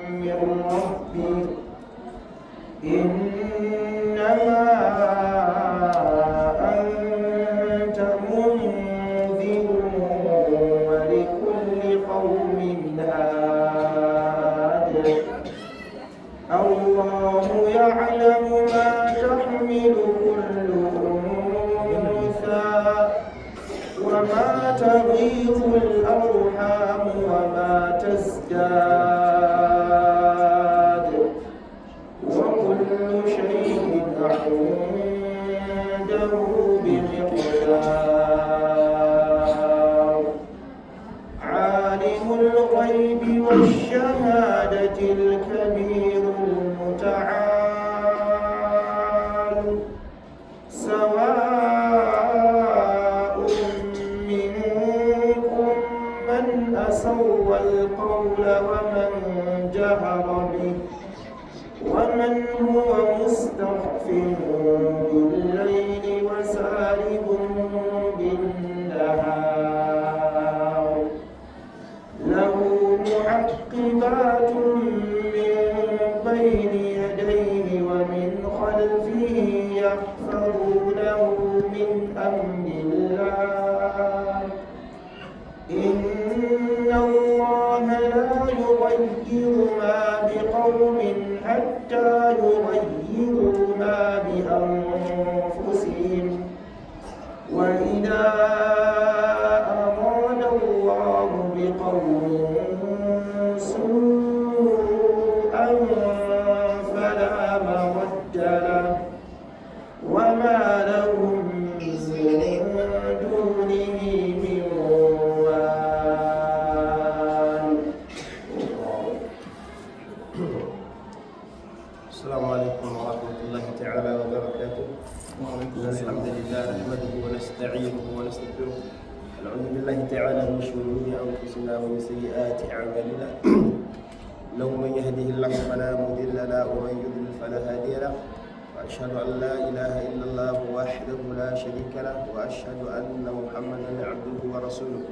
من ربك إنما أنت منذر ولكل قوم هاد الله يعلم ما تحمل كل أنثى وما تغيظ الأرحام وما تزداد وكل شيء عنده بمقدار عالم الغيب والشهادة الكبير المتعال سواء منكم من أسر القول ومن جهر به ومن هو مستخف بالليل وسارب بالنهار له معقبات من بين يديه ومن خلفه يحفظونه من أمر الله إن الله لا يغير ما بقوم حتى يغيروا ما بأنفسهم وإذا أراد الله بقوم سوءا فلا مرد له وما لهم من دونه من وال. السلام عليكم ورحمة الله تعالى وبركاته. الحمد لله نحمده ونستعينه ونستغفره ونعوذ بالله تعالى من شرور أنفسنا ومن سيئات أعمالنا إنه من يهده الله فلا مضل له ومن يضلل فلا هادي له وأشهد أن لا إله إلا الله وحده لا شريك له وأشهد أن محمدا عبده ورسوله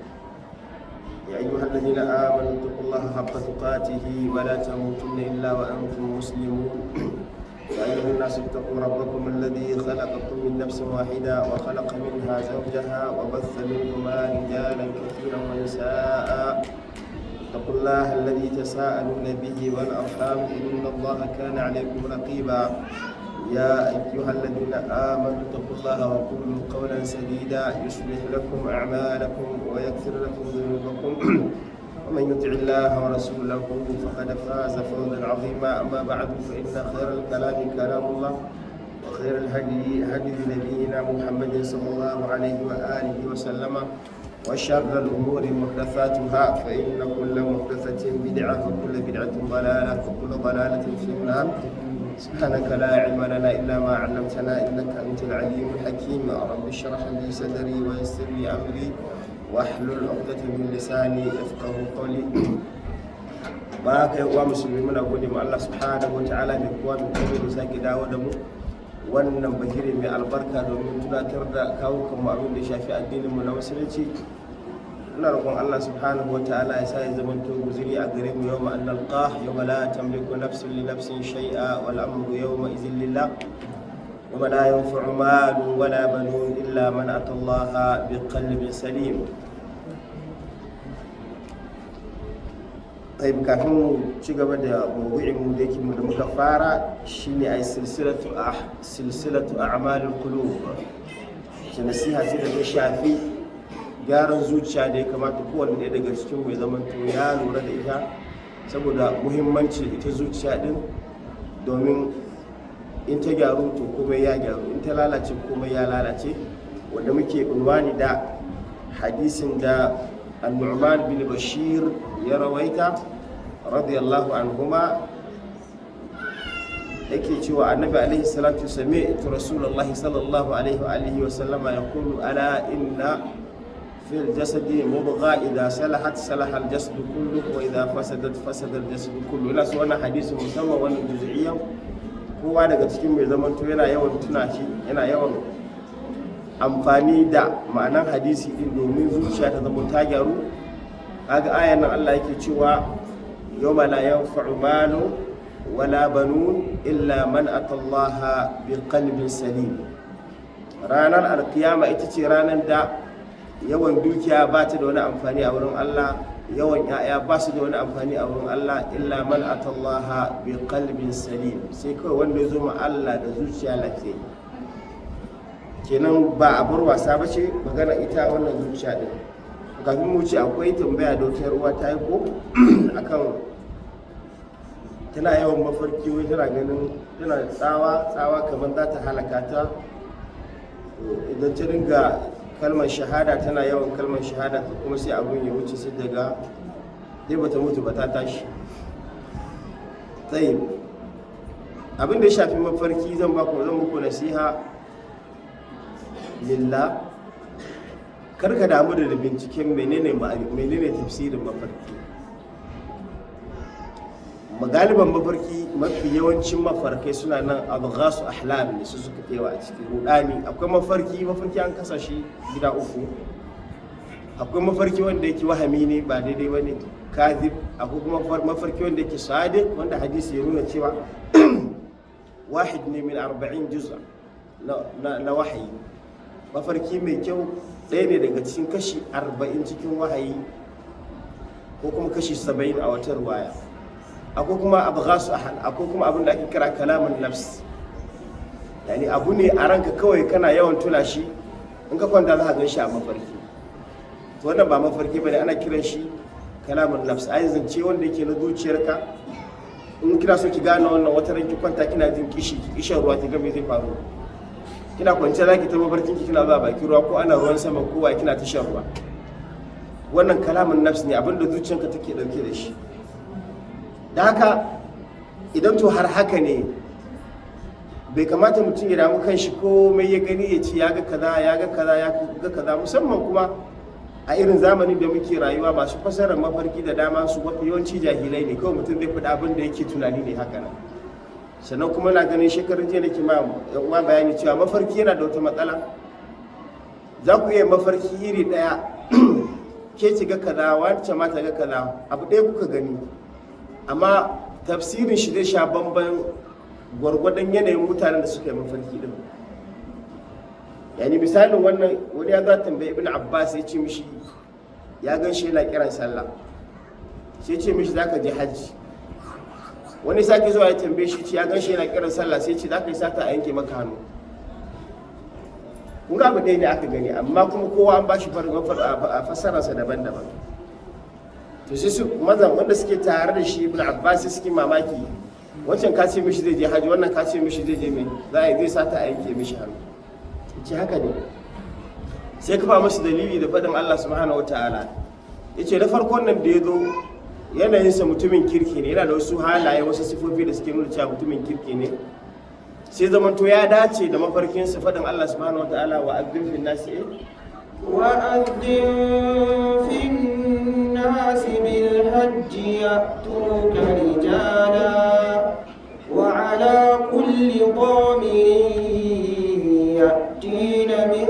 يا أيها الذين آمنوا اتقوا الله حق تقاته ولا تموتن إلا وأنتم مسلمون يا أيها الناس اتقوا ربكم الذي خلقكم من نفس واحدة وخلق منها زوجها وبث منهما رجالا كثيرا ونساء اتقوا الله الذي تساءلون به والأرحام إن الله كان عليكم رقيبا يا أيها الذين آمنوا اتقوا الله وقولوا قولا سديدا يصلح لكم أعمالكم ويغفر لكم ذنوبكم ومن يطع الله ورسوله فقد فاز فوزا عظيما أما بعد فإن خير الكلام كلام الله وخير الهدي هدي نبينا محمد صلى الله عليه وآله وسلم وشر الأمور محدثاتها فإن كل محدثة بدعة وكل بدعة ضلالة وكل ضلالة في النار سبحانك لا علم لنا إلا ما علمتنا إنك أنت العليم الحكيم رب اشرح لي صدري ويسر لي أمري واحلل عقدة من لساني يفقه قولي بارك يا مسلمين muna gode ma Allah subhanahu wa ta'ala mai kowa mai komai da sake dawo da mu wannan bagire mai albarka domin tunatar da kawo kan abin da shafi addinin mu na musulunci ina roƙon Allah subhanahu wa ta'ala ya sa ya zamanto guzuri a gare mu yawma an nalqah yawma la tamliku nafsun li nafsin shay'a wal amru yawma idhin lillah yawma la yanfa'u malun wala banun illa man ata Allah biqalbin salim. طيب kafin mu ci gaba da mawdu'in mu da yake mu da muka fara shine ai silsilatu a'malul qulub shi nasiha ce da ta shafi gyaran zuciya da ya kamata kowanne ɗaya daga cikin mai zaman to ya lura da ita saboda muhimmancin ita zuciya din domin in ta gyaru to komai ya gyaru in ta lalace komai ya lalace wanda muke unwani da hadisin da an-Nu'man bin Bashir ya rawaita radiyallahu anhuma yake cewa annabi alaihi salatu sami'tu rasulullahi sallallahu alaihi wa alihi wa sallama yaqulu ala inna fil jasadi mudgha idha salahat salaha al jasad kulluhu wa idha fasadat fasada al jasad kulluhu. Ina so wannan hadisi musamman wannan juz'iyyan kowa daga cikin mai zaman to yana yawan tuna shi yana yawan amfani da ma'anar hadisi din domin zuciya ta zama ta gyaru. Kaga ayan nan Allah yake cewa yawma la yanfa'u malu wala banun illa man atallaha biqalbin salim. Ranar alkiyama ita ce ranar da yawan dukiya ba ta da wani amfani a wurin Allah, yawan 'ya'ya ba su da wani amfani a wurin Allah, illa man atallaha biqalbin salim, sai kawai wanda ya zo ma Allah da zuciya lafiya. Kenan ba a bar wasa ba ce magana ita wannan zuciya din. Kafin mu ce akwai tambaya da wata ruwa ta yi ko akan tana yawan mafarki, wai tana ganin tana tsawa kamar za ta halaka ta idan ta dinga kalmar shahada, tana yawan kalmar shahada kuma sai abun ya wuce sai daga dai bata mutu ba ta tashi. Tsaye abin da ya shafi mafarki zan muku nasiha lillah, karka damu da binciken menene tafsirin mafarki. Galiban mafarki, mafi yawancin mafarkai suna nan abghasu ahlam ne, su suka kewa a cikin rudani. Akwai mafarki an kasa shi gida uku. Akwai mafarki wanda yake wahami ne, ba daidai bane, kadhib. Akwai kuma mafarki wanda yake sadiq, wanda hadisi ya nuna cewa wahid ne min 40 juz'a na wahayi. Mafarki mai kyau ɗaya ne daga cikin kashi 40 cikin wahayi, ko kuma kashi 70 a wata ruwaya. Akwai kuma abghasu ahal, akwai kuma abin da ake kira kalamun nafs, yani abu ne a ranka kawai kana yawan tuna shi, in ka kwanta za ka gan shi a mafarki. To wannan ba mafarki bane, ana kiran shi kalamun nafs, ai zance wanda yake na zuciyarka. In kina so ki gane wannan, wata ranki kwanta kina jin kishin ruwa, ki ga me zai faru. Kina kwanciya zaki ta mafarkin ki kina zuwa bakin ruwa, ko ana ruwan sama kowa kina ta shan ruwa. Wannan kalamun nafs ne, abin da zuciyarka take dauke da shi. Da haka idan to har haka ne, bai kamata mutum ya damu kan shi komai ya gani ya ce ya ga kaza, musamman kuma a irin zamanin da muke rayuwa. Masu fasarar mafarki da dama su mafi yawanci jahilai ne, kawai mutum zai faɗi abin da yake tunani ne haka nan. Sannan kuma na ganin shekarun jiya nake ma yan uwa bayani cewa mafarki yana da wata matsala. Za ku iya mafarki iri ɗaya, ke ci ga kaza, wancan ma ta ga kaza, abu ɗaya kuka gani, amma tafsirin shi zai sha bamban gwargwadon yanayin mutanen da suka yi mafarki din. Yani misalin wannan, wani ya za tambayi Ibn Abbas, ya ce mishi ya gan shi yana kiran sallah, sai ce mishi za ka je hajji. Wani sake zuwa ya tambaye shi, ya gan shi yana kiran sallah, sai ce za ka yi sata a yanke maka hannu. Kun ga abu ɗaya ne aka gani, amma kuma kowa an ba shi a fassararsa daban-daban. To sai su mazan wanda suke tare da shi Ibn Abbas suke mamaki, wancan ka ce mishi zai je haji, wannan ka ce mishi zai je mai zai sata a yanke mishi hannu. Ce haka ne. Sai kafa masu dalili da faɗin Allah subhanahu wataala, yace na farkon nan da ya zo yanayinsa mutumin kirki ne, yana da wasu halaye, wasu sifofi da suke nuna cewa mutumin kirki ne. Sai zamanto ya dace da mafarkinsa faɗin Allah subhanahu wataala, wa azzin fin nasi وأذن في الناس بالحج يأتوك رجالا وعلى كل ضامر يأتين من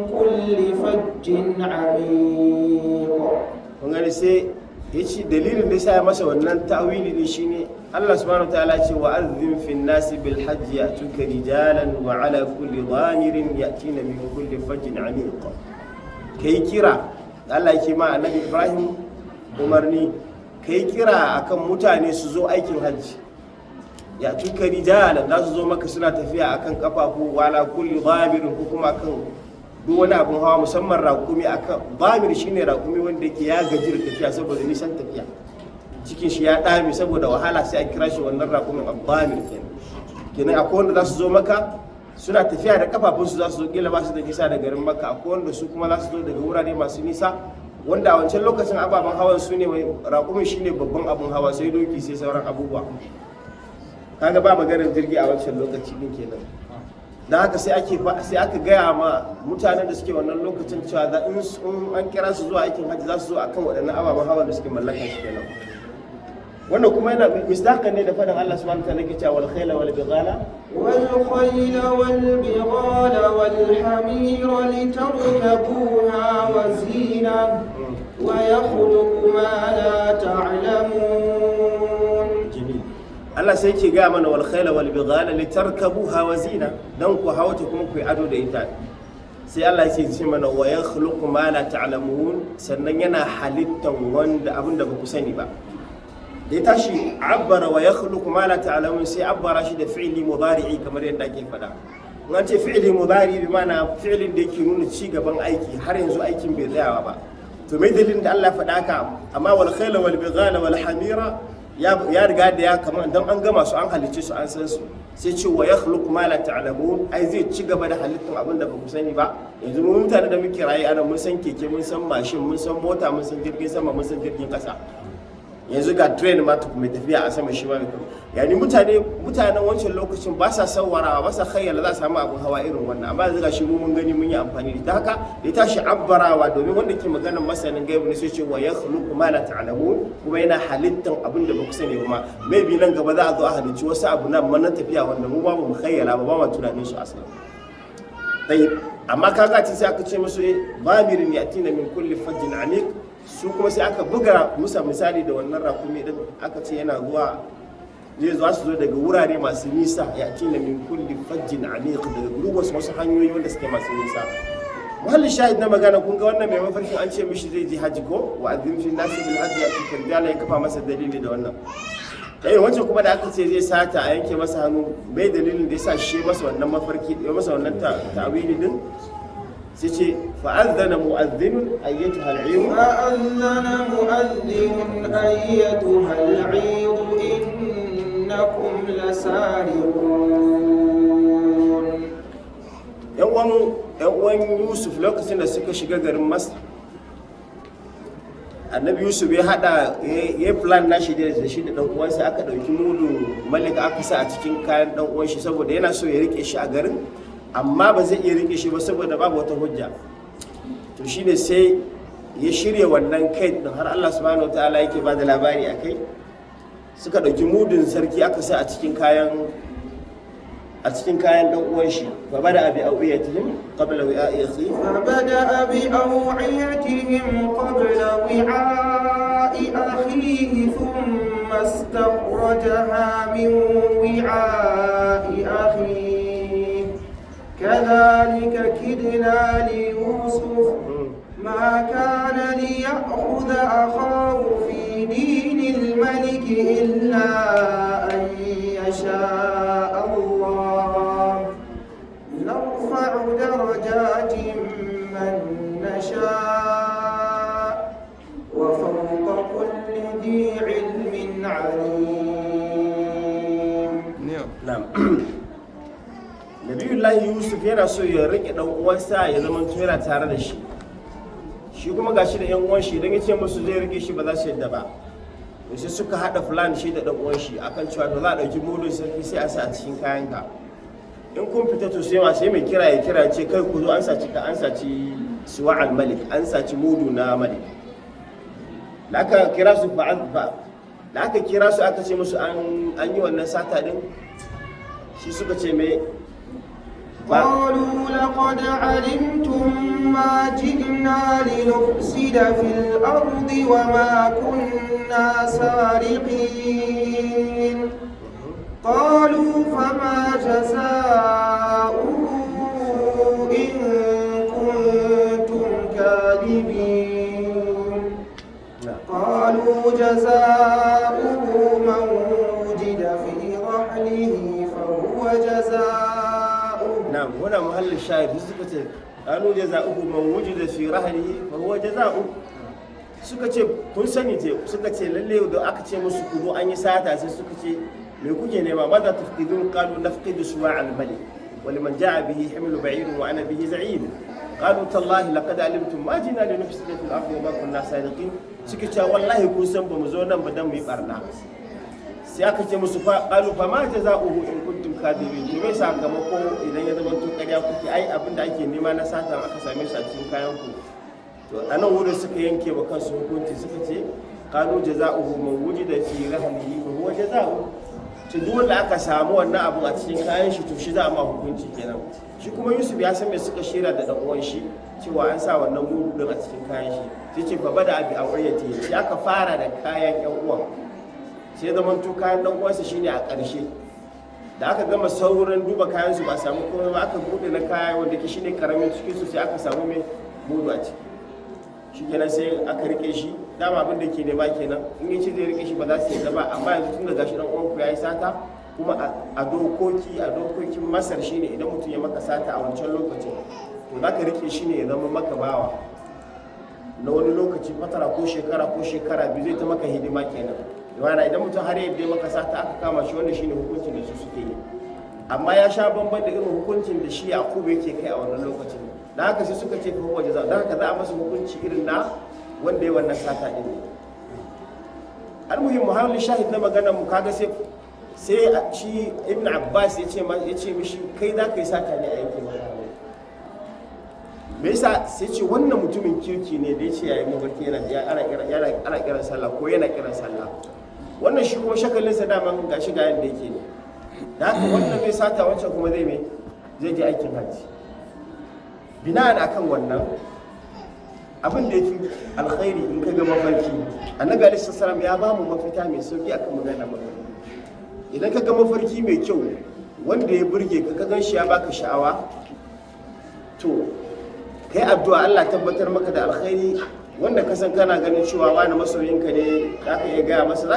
كل فج عميق. Wangane sai ya ce dalilin da ya sa masa wannan ta'wili ne shine Allah subhanahu wa ta'ala ce wa azzin fin nasi bil hajji ya'tuka rijalan wa ala kulli dhamirin ya'tina min kulli fajjin amiq. Kai kira, Allah yake ma annabi Ibrahim umarni, kai kira akan mutane su zo aikin hajji. Ya'tuka rijalan, za su zo maka suna tafiya akan kafafu, wa ala kulli dhamirin, ko kuma kan duk wani abin hawa, musamman raƙumi. Akan dhamir shine raƙumi wanda yake ya gaji da tafiya saboda nisan tafiya, cikin shi ya ɗame saboda wahala, sai a kira shi wannan raƙumin abdamir kenan. Akwai wanda za su zo maka suna tafiya da kafafunsu, za su zo kila ba su da nisa da garin Makka. Akwai wanda su kuma za su zo daga wurare masu nisa, wanda a wancan lokacin ababen hawan su ne, raƙumin shi ne babban abin hawa, sai doki, sai sauran abubuwa. Kaga ba maganar jirgi a wancan lokaci din kenan. Da haka sai aka gaya ma mutanen da suke wannan lokacin cewa da in an kira su zuwa aikin hajji za su zo akan waɗannan ababen hawan da suke mallaka shi kenan. Wannan kuma yana misdaƙan ne da faɗin Allah subhanahu wa ta'ala ke cewa wal khayla wal bighala wal hamira litarkabuha wa zina wa yakhluqu ma la ta'lamun. Allah sai yake ga mana wal khayla wal bighala litarkabuha wa zina dan ku hawata kuma ku yi ado da ita. Sai Allah yake ce mana wa yakhluqu ma la ta'lamun, sannan yana halittan wanda abinda ba ku sani ba. Da ya tashi abbara wa yakhluqu ma la ta'lamun sai abbara shi da fi'li mudari'i kamar yadda ake faɗa. In an ce fi'li mudari bi ma'ana fi'lin da yake nuna ci gaban aiki har yanzu aikin bai tsayawa ba. To mai dalilin da Allah faɗa ka, amma wal khayla wal bighala wal hamira ya riga da ya kamar dan an gama su an halicce su an san su, sai ce wa yakhluqu ma la ta'lamun, ai zai ci gaba da halittar abin da ba ku sani ba. Yanzu mu mutane da muke rayu ana mun san keke, mun san mashin, mun san mota, mun san jirgin sama, mun san jirgin kasa. Yanzu ga train ma mai tafiya a sama shi ma mai kuma, yani mutanen wancan lokacin ba sa sawarawa, ba sa khayyala za su samu abin hawa irin wannan, amma yanzu ga shi mun gani mun yi amfani da haka. Da ya tashi abbarawa domin wanda ke maganar masanin gaibu ne sai ce wa yakhluqu ma la ta'lamun, kuma yana halittan abin da ba ku sani kuma maybe nan gaba za a zo a halicci wasu abu na manan tafiya wanda mu ba mu khayyala ba ma tunanin su asali. Amma kaga sai aka ce musu bamirin yatina min kulli fajjin amiq, su kuma sai aka buga musa misali da wannan rakumi din, aka ce yana zuwa zai zuwa su zo daga wurare masu nisa, ya tina min kulli fajjin amiq, daga guruwa wasu hanyoyi wanda suke masu nisa. Muhallin shahid na magana, kun ga wannan mai mafarkin an ce mishi zai je haji ko wa azim fi nasi bil hajji ya tukar dala, ya kafa masa dalili da wannan. Wancan kuma da aka ce zai sata a yanke masa hannu, bai dalilin da ya sa shi masa wannan mafarki, ya masa wannan ta'awili din. سيتي فأذن مؤذن أيتها العير أيتها العير إنكم لسارقون. يوم يوسف lokacin da suka shiga garin Masar, annabi Yusuf ya hada ya plan nashi da shi da dan uwansa, aka dauki mudu malika aka sa a cikin kayan dan uwan shi saboda yana so ya rike shi a garin, amma ba zai iya rike shi ba saboda babu wata hujja. To shine sai ya shirya wannan kai din, har Allah subhanahu wataala yake bada labari akai. Suka dauki mudun sarki aka sa a cikin kayan dan uwan shi. Fa bada abi awiyatihim qabla wi'a'i akhi, fa bada bi awiyatihim qabla wi'a'i akhihi thumma istakhrajaha min wi'a'i akhihi كذلك كدنا ليوسف ما كان ليأخذ أخاه في دين الملك إلا أن يشاء الله نرفع درجات من نشاء وفوق كل ذي علم عليم. نعم. Nabiyullahi Yusuf yana so ya rike dan uwansa ya zama yana tare da shi kuma gashi da yan uwan shi, idan ya ce musu zai rike shi ba za su yadda ba. Sai suka hada plan shi da dan uwan shi akan cewa to za a dauki mudun sarki sai a sa a cikin kayan ka, in kun fita to sai mai kira ya kira ce kai ku zo an saci suwa al-malik, an saci mudu na malik. Da aka kira su aka ce musu an yi wannan sata din, shi suka ce mai قالوا لقد علمتم ما جئنا لنفسد في الأرض وما كنا سارقين. قالوا فما جزاؤه إن كنتم كاذبين. قالوا جزاؤه من وجد في رحله فهو جزاؤه. نعم هنا محل الشاهد. قالوا جزاؤه من وجد في رحله فهو جزاؤه. suka ce kun sani ce, suka ce lalle da aka ce musu ku zo an yi sata, sai suka ce me kuke nema, maza tafqidun? qalu nafqidu suwa' al-malik wa liman ja'a bihi himlu ba'ir wa ana bihi za'im. qalu tallahi laqad alimtum ma jina li nufsida fil ardi wa ma kunna sariqin. suka ce wallahi kun san bamu zo nan ba dan mu yi barna. sai aka ce musu qalu fa ma jaza'uhu in kuntum kadibin, to me sakamako idan ya zama to ƙarya kuke, ai abinda ake nema na sata aka same shi a cikin kayan ku. To a nan wurin suka yanke wa kansu hukunci, suka ce qalu jaza'uhu man wujida fi rahlihi fa huwa jaza'u. To duk wanda aka samu wannan abu a cikin kayan shi to shi za a ma hukunci kenan. Shi kuma Yusuf ya san me suka shira da dan uwan shi cewa an sa wannan mudu din a cikin kayan shi, sai ce fa bada abi awriyati, ya ka fara da kayan yan uwan. sai zaman to kayan dan uwansa shine a ƙarshe. Da aka gama sauran duba kayan su ba samu komai ba, aka bude na kaya wanda ke shine karamin cikin su sai aka samu mai mudu a ciki. Shikenan sai aka rike shi, dama abin da ke nema kenan, in yace zai rike shi ba za su yi ba, amma yanzu tun da gashi dan uwan ku yayi sata, kuma a dokokin Masar shine idan mutum ya maka sata a wancan lokacin to za ka rike shi ne ya zama maka bawa na wani lokaci, fatara ko shekara biyu, zai ta maka hidima kenan. Yana idan mutum har yadda ya maka sata aka kama shi, wanda shine hukuncin da su suke yi, amma ya sha bamban da irin hukuncin da shi Yakubu yake kai a wannan lokacin. Da haka sai suka ce fa huwa jaza, da haka za a masa hukunci irin na wanda ya wannan sata din. Almuhim muhallin shahid na maganar mu kaga sai shi Ibn Abbas ya ce mishi kai za ka yi sata ne a yankin mutane. Me yasa sai ce wannan mutumin kirki ne da ya ce yayi mafarki ana kiran sallah ko yana kiran sallah. Wannan shi kuma shakalinsa daman gashi ga yadda yake ne. Da haka wannan mai sata, wancan kuma zai je aikin hajji. Bina'an akan wannan abin da ya fi alkhairi in ka ga mafarki, annabi alaihi salam ya ba mu mafita mai sauki akan magana mafarki. Idan ka ga mafarki mai kyau wanda ya burge ka gan shi ya baka sha'awa, to kai addu'a Allah tabbatar maka da alkhairi. Wanda ka san kana ganin cewa wani masoyinka ne, zaka iya gaya masa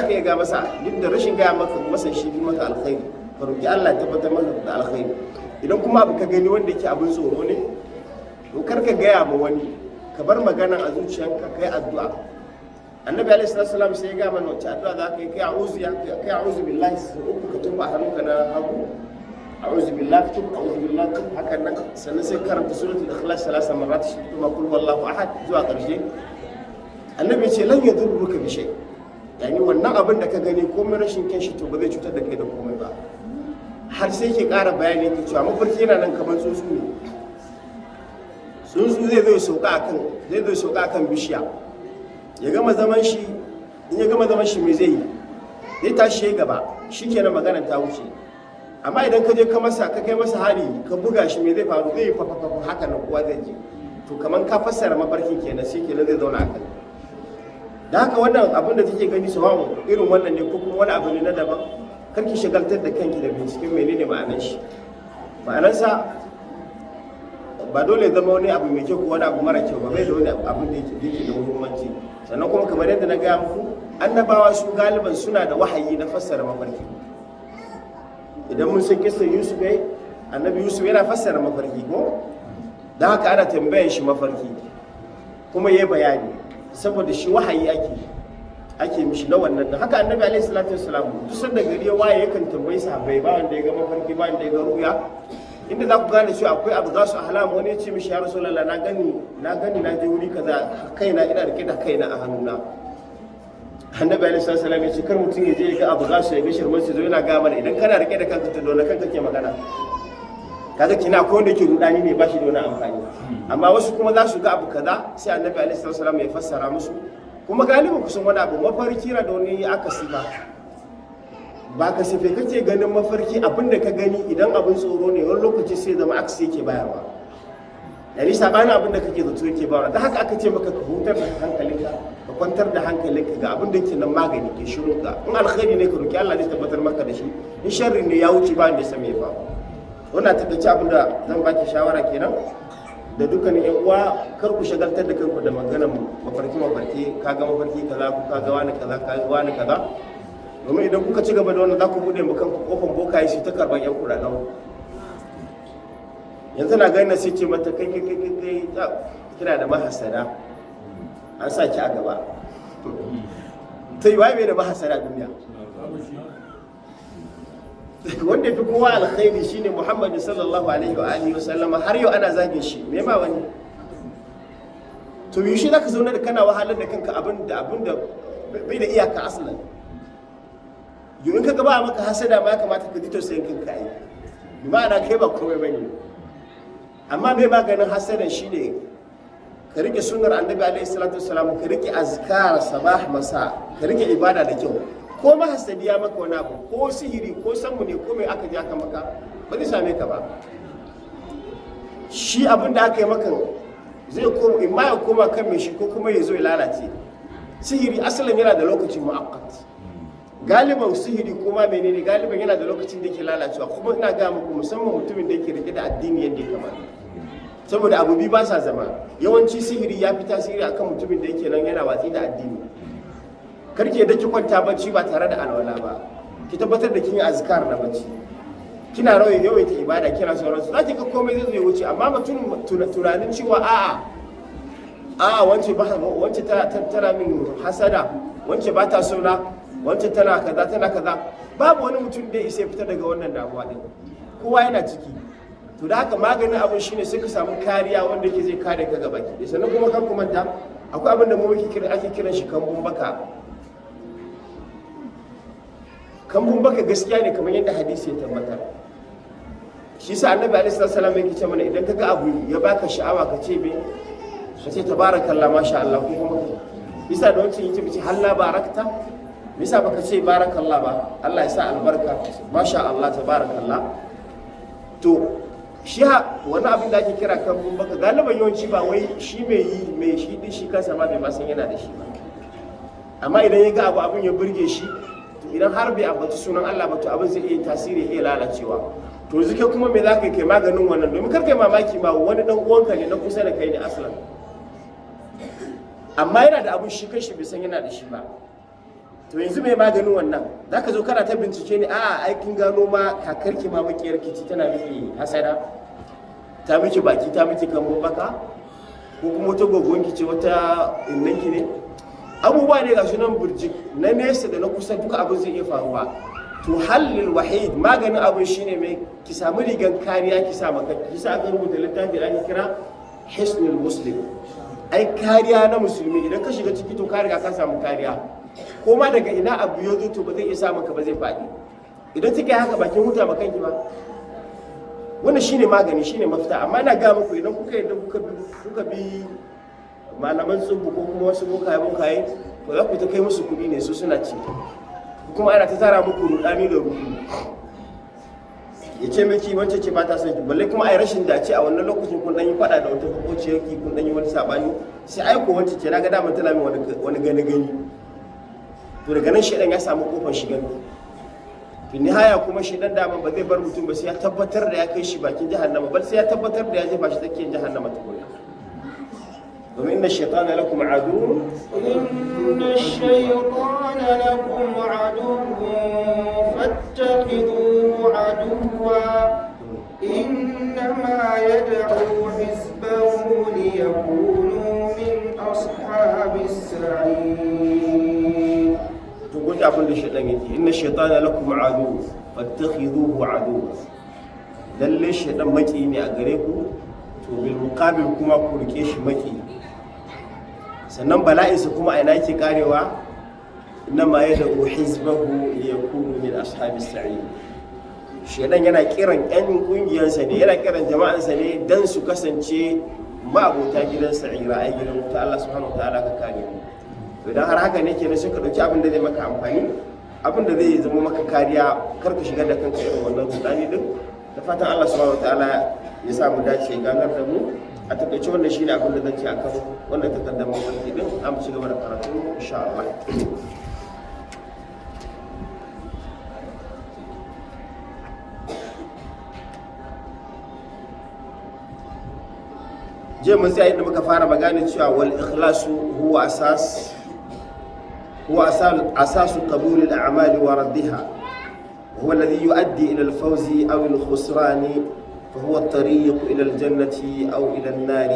duk da rashin gaya masa shi fi maka alkhairi. Ka roki Allah tabbatar maka da alkhairi. Idan kuma abu ka gani wanda yake abin tsoro ne, to kar ka gaya ma wani, ka bar magana a zuciyanka, kai addu'a. Annabi alaihi salam sai ya ga mana wacce addu'a za ka yi, kai a'udhu billahi uku ka tuba hannunka na hagu, a'udhu billahi hakan nan, sannan sai karanta suratul ikhlas 3 marrat, kuma kul huwallahu ahad zuwa karshe. Annabi ce lan yadurruka bi shay, yani wannan abin da ka gani komai rashin kyan shi to ba zai cutar da kai da komai ba. Har sai ke ƙara bayani yake cewa mafarki yana nan kamar tsuntsu ne. Tsuntsu zai zo sauka akan bishiya, ya gama zaman shi, in ya gama zaman shi me zai yi? Zai tashi ya gaba, shikenan magana ta wuce. Amma idan ka je ka kai masa hari, ka buga shi, me zai faru? Zai yi fafafafa haka nan kowa zai ji. To kaman ka fassara mafarkin kenan, shi kenan zai zauna a kai. Da haka wannan abin da take gani sawamu irin wannan ne ko kuma wani abu ne na daban, kar ki shagaltar da kanki da binciken menene ma'anar shi. Ma'anarsa ba dole zama wani abu mai kyau ko wani abu mara kyau ba, bai da wani abu da yake da muhimmanci. Sannan kuma kamar yadda na gaya muku, annabawa su galiban suna da wahayi na fassara mafarki. Idan mun san kisan Yusuf annabi Yusuf yana fassara mafarki ko, da haka ana tambayan shi mafarki kuma yayi bayani, saboda shi wahayi ake mishi na wannan. Da haka annabi alaihi salatu wassalam duk sanda gari ya waye yakan tambayi sahabbai, ba wanda ya ga mafarki, ba wanda ya ga ruya, inda za ku gane cewa akwai abu za su ahlam. Wani ya ce mishi ya rasulullah, na gani na je wuri kaza, kaina ina rike da kaina a hannuna. Annabi alaihi salatu wassalam ya ce kar mutum ya je ya ga abu za su ya ga shirman su zo yana ga mana, idan kana rike da kanka to dole kanka ke magana. Kaga kina ko wanda ke rudani ne, ba shi da wani amfani. Amma wasu kuma za su ga abu kaza, sai annabi alaihi salatu wassalam ya fassara musu. Kuma galibin kusan wani abu mafarki na da wani akasi ba kasafai kake ganin mafarki. Abinda ka gani idan abin tsoro ne wani lokaci sai zama aksi yake bayarwa, yani sabanin abinda kake zato yake bayarwa. Da haka aka ce maka ka hutar da hankalinka, ka kwantar da hankalinka ga abinda yake nan magani ke shirin ka. In alkhairi ne ka roki Allah zai tabbatar maka da shi, in sharri ne ya wuce ba inda same ba. Wannan takaice abinda zan baki shawara kenan da dukkanin yan uwa, kar ku shagaltar da kanku da maganar mafarki, kaga mafarki kaza, ku kaga wani kaza, kaga wani kaza. Domin idan kuka ci gaba da wannan za ku bude mu kanku kofan bokaye su ta karban yan kuɗaɗen. Yanzu na gani na sai ce mata kai kina da mahasada, an sa ki a gaba. Ta yi waye mai da mahasada duniya? Wanda fi kowa alkhairi shine Muhammadu sallallahu alaihi wa alihi wa sallama. Har yau ana zagin shi, me ma wani? To yi shi zaka zauna da kana wahalar da kanka abin da bai da iyaka asalan. Domin ka gaba maka hasada ma ya kamata ka ji tausayin kanka yi, bi ma'ana kai ba komai bane. Amma mai maganin hasadan shine ka rike sunnar annabi alaihi salatu wassalam, ka rike azkar sabah masa, ka rike ibada da kyau. Ko mahasadi ya maka wani abu, ko sihiri ko sammu ne, ko mai aka ji aka maka, ba zai same ka ba. Shi abin da aka yi maka zai koma, in ma ya koma kan mai shi ko kuma ya zo ya lalace. Sihiri asalin yana da lokacin mu'aqqat, galiban sihiri kuma menene galiban yana da lokacin da yake lalacewa, kuma ina ga muku musamman mutumin da yake rike da addini yadda ya kamata, saboda abu biyu ba sa zama. Yawanci sihiri ya fi tasiri akan mutumin da yake nan yana watsi da addini. Karke da ki kwanta bacci ba tare da alwala ba, ki tabbatar da kin yi azkar na bacci, kina yawaita ibada, kina sauransu, za ki ga komai zai wuce. Amma mutum tunanin cewa a'a wance tana min hasada, wance ba ta sauna, wance tana kaza, babu wani mutum da isa fita daga wannan damuwa din, kowa yana ciki. To da haka maganin abin shine sai ka samu kariya wanda yake zai kare ka gaba ki. Sannan kuma kan ku manta akwai abin da mu ake kiran shi kambun baka. Kambun baka gaskiya ne kamar yadda hadisi ya tabbatar. Shi sa annabi alaihi salam yake ce mana idan kaga abu ya baka sha'awa ka ce tabarakallah masha Allah, ko kuma bisa da wancan yace halla barakta, bisa baka ce barakallah ba, Allah ya sa albarka, masha Allah tabarakallah. To shi wani abin da ake kira kambun baka galiban yawanci ba wai shi mai shi din shi kansa ma bai ma san yana da shi ba, amma idan ya ga abin ya burge shi, to idan har bai ambaci sunan Allah ba, to abin zai iya tasiri, iya lalacewa. To zike kuma me za ka kai maganin wannan, domin kar kai mamaki ma wani dan uwanka ne na kusa da kai ne aslan, amma yana da abin shi kai shi bai san yana da shi ba. To yanzu mai maganin wannan, za ka zo kana ta bincike ne, a'a aikin gano ma kakarki ma makiyar kici tana miki hasada, ta miki baki, ta miki kambun baka, ko kuma wata gwagwanki ce, wata innanki ne. Abubuwa ne ga sunan burjik, na nesa da na kusa duka abin zai iya faruwa. To halil wahid, maganin abin shine mai ki samu rigan kariya ki sa maka, ki sa aka rubuta littafi an kira hisnul muslim, ai kariya na musulmi. Idan ka shiga ciki to ka riga ka samu kariya, ko ma daga ina abu ya zo to ba zai iya samun ka ba, zai faɗi. Idan kika yi haka bakin huta ma kanki ba, wannan shine magani, shine mafita. Amma ina ga muku idan kuka bi malaman tsubu ko kuma wasu bokaye to za ku ta kai musu kuɗi ne, su suna ci, kuma ana ta tara muku rudani da rudu. Ya ce miki wance ce ba ta son ki, balle kuma ai rashin dace a wannan lokacin kun dan yi fada da wata kokociyar ki, kun dan yi wani sabani, sai ai ko wance ce naga daman tana min wani gani. To daga nan shedan ya samu kofar shigan. To nihaya kuma shedan daman ba zai bar mutum ba sai ya tabbatar da ya kai shi bakin jahannama, bal sai ya tabbatar da ya jefa shi tsakiyar jahannama tukuna. domin inna shaytana lakum aduwwun فاتخذوه عدوا إنما يدعو حزبه ليكونوا من أصحاب السعير. تقول أبن الشيطان إن الشيطان لكم عدو فاتخذوه عدوا. lalle shaitan maki ne a gare ku, to bil muqabil kuma ku rike shi maki. Sannan bala'insa kuma a ina yake karewa, inma yad'u hizbahu liyakunu min ashabis sa'ir. Shaitan yana kiran ƴan kungiyarsa ne, yana kiran jama'ansa ne dan su kasance ma'abota gidan sa'ira, ai gidan wuta. Allah subhanahu wataala ka kare mu. To idan har haka ne kenan sai ka dauki abin da zai maka amfani, abin da zai zama maka kariya, kar ka shigar da kanka irin wannan rudani din. Da fatan Allah subhanahu wataala ya sa mu dace ganar da mu. A takaice wannan shine abin da zan ce akan wannan takaddama wannan din. An ci gaba da karatu insha Allah. Je mun sai inda muka fara magana cewa wal ikhlasu huwa asasu qabul al a'mali wa raddiha. هو الذي يؤدي إلى الفوز أو الخسران، فهو الطريق إلى الجنة أو إلى النار.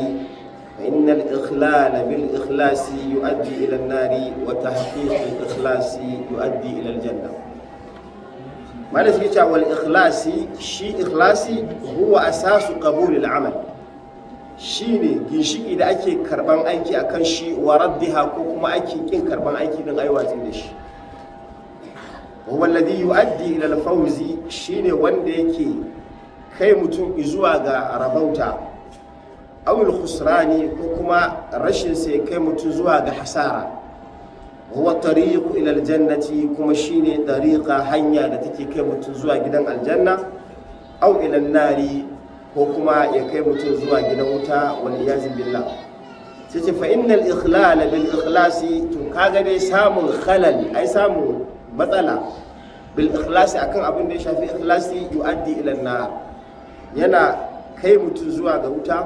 فإن الإخلال بالإخلاص يؤدي إلى النار، وتحقيق الإخلاص يؤدي إلى الجنة. ما نسيت والإخلاص شيء إخلاصي هو أساس قبول العمل. shine ginshiki da ake karban aiki akan shi wa raddiha ko kuma ake kin karban aiki din ai watsi da shi. huwa alladhi yu'addi ila al-fawzi, shine wanda yake kai mutum zuwa ga rabauta, aw al-khusrani ko kuma rashin sai kai mutum zuwa ga hasara. huwa tariqu ila al-jannati, kuma shine tariqa hanya da take kai mutum zuwa gidan aljanna, aw ila an-nari ko kuma ya kai mutum zuwa gidan wuta, wal iyaz billah. sai ce fa innal ikhlal bil ikhlasi, to kaga dai samun khalal ai samun matsala bil ikhlasi akan abin da ya shafi ikhlasi yu'addi ila nar, yana kai mutum zuwa ga wuta.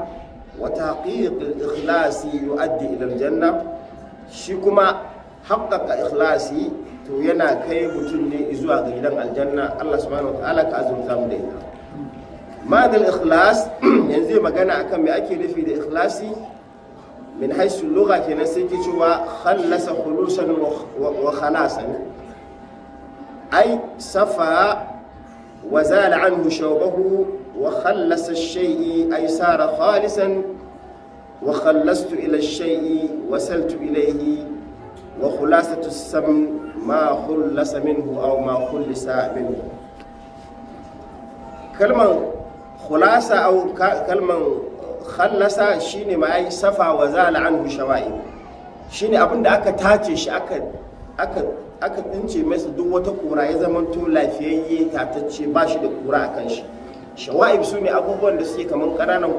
Wa tahqiqul ikhlasi yu'addi ila aljanna, shi kuma haqqaqa ikhlasi to yana kai mutum ne zuwa ga gidan aljanna. Allah subhanahu wa ta'ala ka azurta mu da ita. Ma'adal ikhlas yanzu magana akan me ake nufi da ikhlasi min haisu lugha kenan, sai ke cewa khallasa khulusan wa khalasan, ay safa wa zala anhu shawbahu wa khallasa ash-shay'i ay sara khalisan wa khallastu ila ash-shay'i wasaltu ilayhi wa khulasatu as-sam ma khullasa minhu aw ma khullisa minhu. kalman khulasa au kalman khallasa shine ma ai safa wa zala anhu shawa'i, shine abinda aka tace shi aka dince masa duk wata kura ya zama to lafiyayye tatacce ba shi da kura akan shi. Shawa'ib su ne abubuwan da suke kaman ƙananan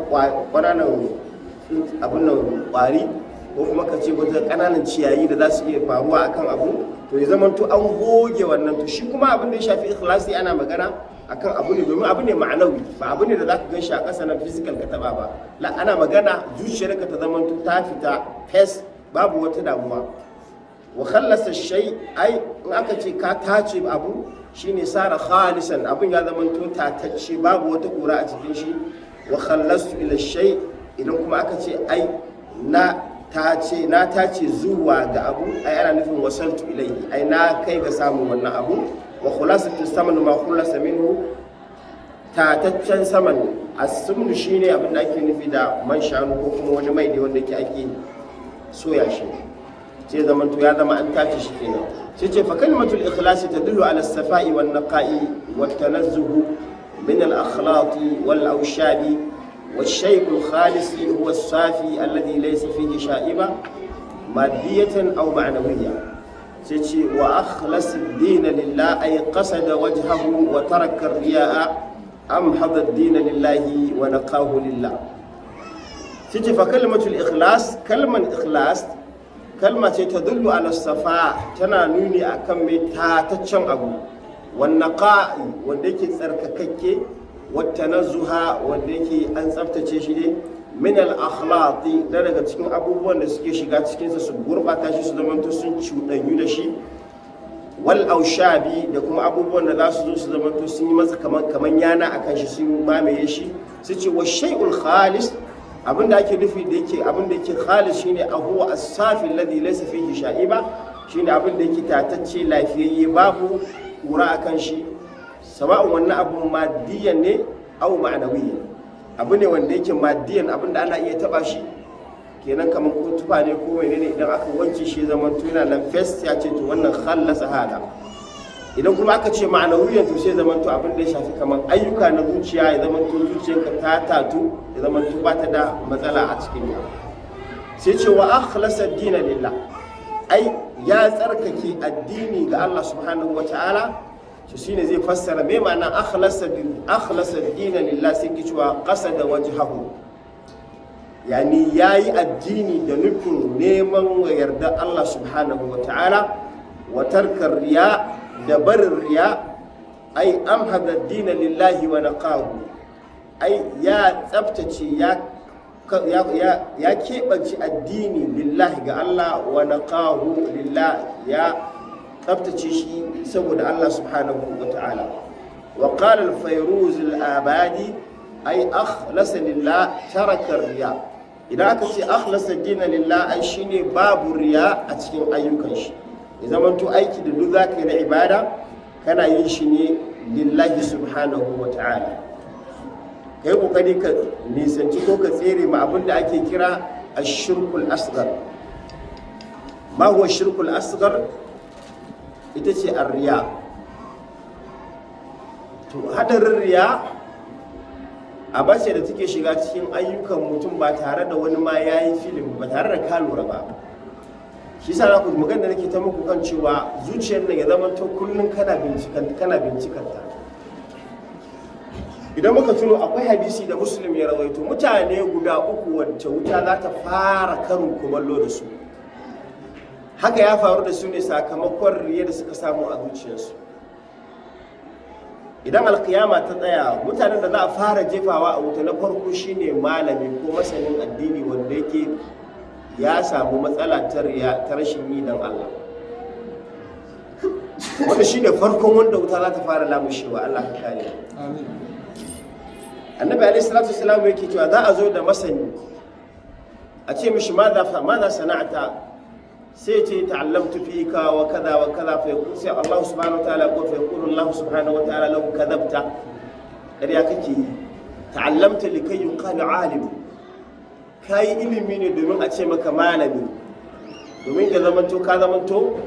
abin nan ƙwari ko kuma ka ce wata ƙananan ciyayi da za su iya faruwa akan abu, to ya zama to an goge wannan. To shi kuma abin da ya shafi ikhlasi ana magana akan abu ne, domin abu ne ma'anawi, ba abu ne da za ka gan shi a ƙasa na physical ka taba ba. La ana magana zuciyarka ta zama to ta fita fes, babu wata damuwa. Wa khallasa shay, ai in aka ce ka tace abu shine sara khalisan, abin ya zama to tatacce babu wata kura a cikin shi. Wa khallastu ila shay, idan kuma aka ce ai na tace zuwa ga abu, ai ana nufin wasaltu ilayhi, ai na kai ga samun wannan abu. Wa khulasatu saman ma khulasa minhu, tataccen saman as-sumnu shine abin da ake nufi da man shanu ko kuma wani mai da wanda ake soya shi, sai zaman to ya zama an tace shi kenan. Sai ce fa kalimatul ikhlasi tadullu ala as-safa'i wan naqa'i wat tanazzuh min al-akhlaq wal awshabi والشيء الخالص هو الصافي الذي ليس فيه شائبة مادية أو معنوية. وأخلص الدين لله أي قصد وجهه وترك الرياء أمحض الدين لله ونقاه لله. فكلمة الإخلاص كلمة إخلاص كلمة تدل على الصفاء، تنانوني أكمل تاتشن أبو، والنقاء وديك ترككك، والتنزه وديك أنصفتش شيء min al-akhlaqi, da daga cikin abubuwan da suke shiga cikinsa su gurbata shi su zamanto sun cuɗanyu da shi. Wal aushabi, da kuma abubuwan da za su zo su zamanto sun yi masa kaman yana akan shi, sun mamaye shi. Su ce wa shay'ul khalis, abinda ake nufi da yake abinda yake khalis shine huwa as-safi alladhi laysa fihi sha'iba, shine abinda yake tatacce lafiyayye babu kura akan shi, sawa'un wannan abu maddiyan ne aw ma'nawiyyan. Abu ne wanda yake maddiyan, abinda ana iya taba shi kenan, kamar ko tufa ne ko menene, idan aka wanke shi zaman to yana nan fes, ya ce to wannan khallasa hada. Idan kuma aka ce ma'anawiyan to sai zaman to abin da ya shafi kamar ayyuka na zuciya, ya zaman to zuciyarka ta tatu, ya zaman to ba ta da matsala a cikin ta. Sai ce wa akhlasa ad-din lillah, ai ya tsarkake addini ga Allah subhanahu wataala. Shi ne zai fassara me ma'ana akhlasa ad-din lillah, sai ki cewa qasada wajhahu, yani yayi addini da nufin neman yarda Allah subhanahu wataala. Wa tarkar riya, da barin riya, ai amhada ad-din lillahi wa naqahu, ai ya tsaftace ya keɓance addini lillahi ga Allah, wa naqahu lillah, ya tsaftace shi saboda Allah subhanahu wa ta'ala. Wa qala al-fayruz al-abadi ay akhlasa lillah taraka riya. Idan aka ce akhlasa dina lillah, ai shine babu riya a cikin ayyukan shi, ya zamanto aiki da duk zaka yi na ibada kana yin shi ne lillahi subhanahu wa ta'ala. Kai kokari ka nisanci ko ka tsere ma abin da ake kira ash-shirkul asghar. Ma huwa ash-shirkul asghar? Ita ce arriya. To hadarin riya a bace da take shiga cikin ayyukan mutum ba tare da wani ma yayi filin, ba tare da ka lura ba. Shi yasa ku magana nake ta muku kan cewa zuciyar nan ya zama to kullun kana bincikar ta. Idan muka tuno akwai hadisi da Muslim ya rawaito, mutane guda uku wacce wuta za ta fara karin kumallo da su. haka ya faru da su ne sakamakon riya da suka samu a zuciyarsu. Idan alkiyama ta tsaya, mutanen da za a fara jefawa a wuta na farko shine malami ko masanin addini wanda yake ya samu matsala ta rashin yi don Allah. Wanda shine farkon wanda wuta za ta fara lamushewa. Allah ka kare. Annabi alaihi salatu wasallam yake cewa za a zo da masani a ce mishi ma za sana'ata, sai ce ta'allamtu fika wa kaza wa kaza, fa yaqul sai Allah subhanahu wa ta'ala ko fa yaqulu Allah subhanahu wa ta'ala lahu kadhabta, ƙarya kake yi. Ta'allamta likai yuqalu alim, kai ilimi ne domin a ce maka malami, domin ka zamanto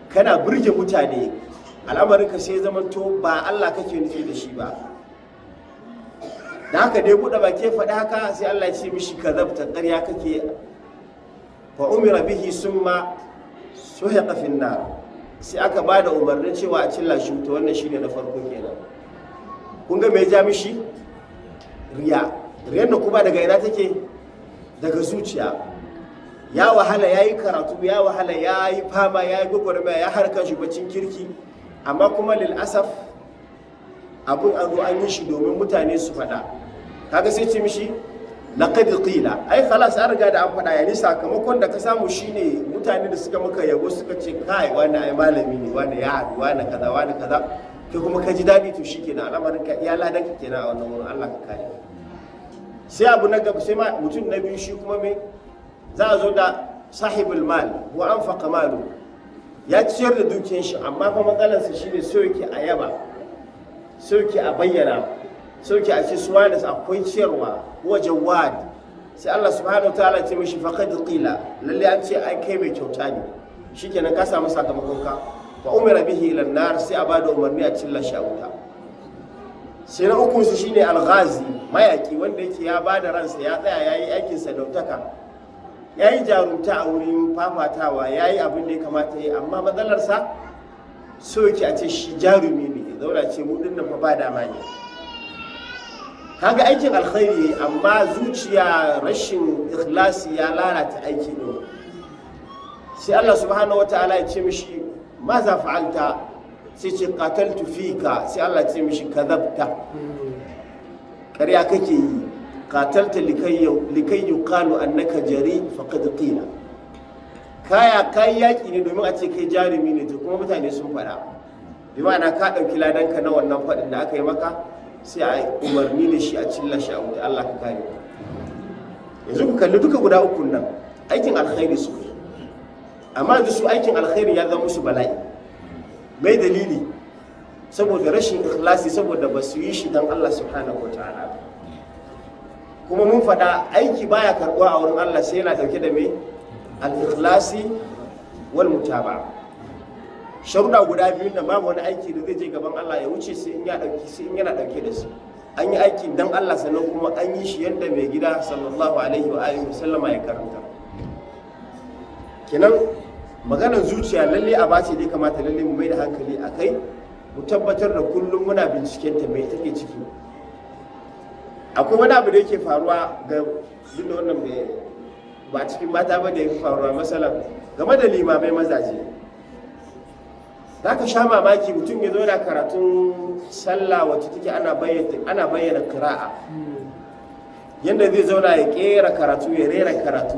kana burge mutane, al'amarin ka sai zamanto ba Allah kake nufi da shi ba. Da haka dai buɗe baki faɗi haka, sai Allah ya ce mishi kadhabta, ƙarya kake. Fa umira bihi summa suhiqa fi an-nar, sai aka bada umarnin cewa a cilla shi wuta. Wannan shine na farko kenan. Kun ga me ya ja mishi? Riya. Riyar da kuma daga ina take? Daga zuciya. Ya wahala yayi karatu, ya wahala yayi fama, yayi gwagwarmaya, ya harka shi bacin kirki, amma kuma lil asaf abun an zo an yi shi domin mutane su faɗa. Kaga sai ce mishi laqad qila, ai khalas an riga da an faɗa. Yani sakamakon da ka samu shine mutane da suka maka yabo suka ce kai wani ai malami ne, wani ya haɗu, wani kaza, wani kaza, kai kuma ka ji daɗi, to shikenan al'amarin ka iya ladan ka kenan a wannan wurin. Allah ka kare. Sai abu na gaba, sai ma mutum na biyu shi kuma me za a zo da sahibul mal wa anfaqa malu, ya ciyar da dukiyar shi, amma fa matsalarsa shine so yake a yaba, so yake a bayyana, sauki a ce suwa da akwai ciyarwa wa jawad. Sai Allah subhanahu wataala ce mishi faqad qila, lalle an ce ai kai mai kyauta ne, shikenan ka samu sakamakon ka. Fa umira bihi ila nar, sai a bada umarni a cilla shi a wuta. Sai na uku su shine al-ghazi, mayaki wanda yake ya bada ransa, ya tsaya yayi aikin sa dautaka, yayi jarumta a wurin fafatawa, yayi abin da ya kamata yi, amma matsalar sa so yake a ce shi jarumi ne, zauna ce mu dinnan fa ba dama ne. Kaga aikin alkhairi amma zuciya rashin ikhlasi ya lalata aiki ne. Sai Allah subhanahu wataala ya ce mishi ma za fa'alta, sai ce qataltu fika, sai Allah ya ce mishi kadhabta, ƙarya kake yi. Qatalta likai yuqalu annaka jari faqad qila, kai yaki ne domin a ce kai jarumi ne, to kuma mutane sun faɗa, bi ma'ana ka ɗauki ladanka na wannan faɗin da aka yi maka, sai a umarni da shi a cilla shi a wuta. Allah ka kare. Yanzu ku kalli duka guda uku nan aikin alkhairi su, amma da su aikin alkhairi ya zama musu bala'i. Mai dalili? Saboda rashin ikhlasi, saboda ba su yi shi don Allah subhanahu wa ta'ala. Kuma mun faɗa aiki baya karɓuwa a wurin Allah sai yana ɗauke da mai al-ikhlasi wal mutaba. Sharuɗa guda biyu da babu wani aiki da zai je gaban Allah ya wuce sai in yana ɗauke da su. An yi aiki dan Allah, sannan kuma an yi shi yadda mai gida sallallahu alaihi wa alihi wasallama ya karanta. Kenan maganar zuciya lalle a bace dai kamata lalle mu mai da hankali a kai, mu tabbatar da kullum muna binciken ta mai take ciki. Akwai wani abu da yake faruwa ga duk da wannan ba cikin mata ba da yake faruwa, masalan game da limamai mazaje. Za ka sha mamaki mutum ya zo da karatun sallah wacce take ana bayyana kira'a, yadda zai zauna ya kera karatu, ya rera karatu,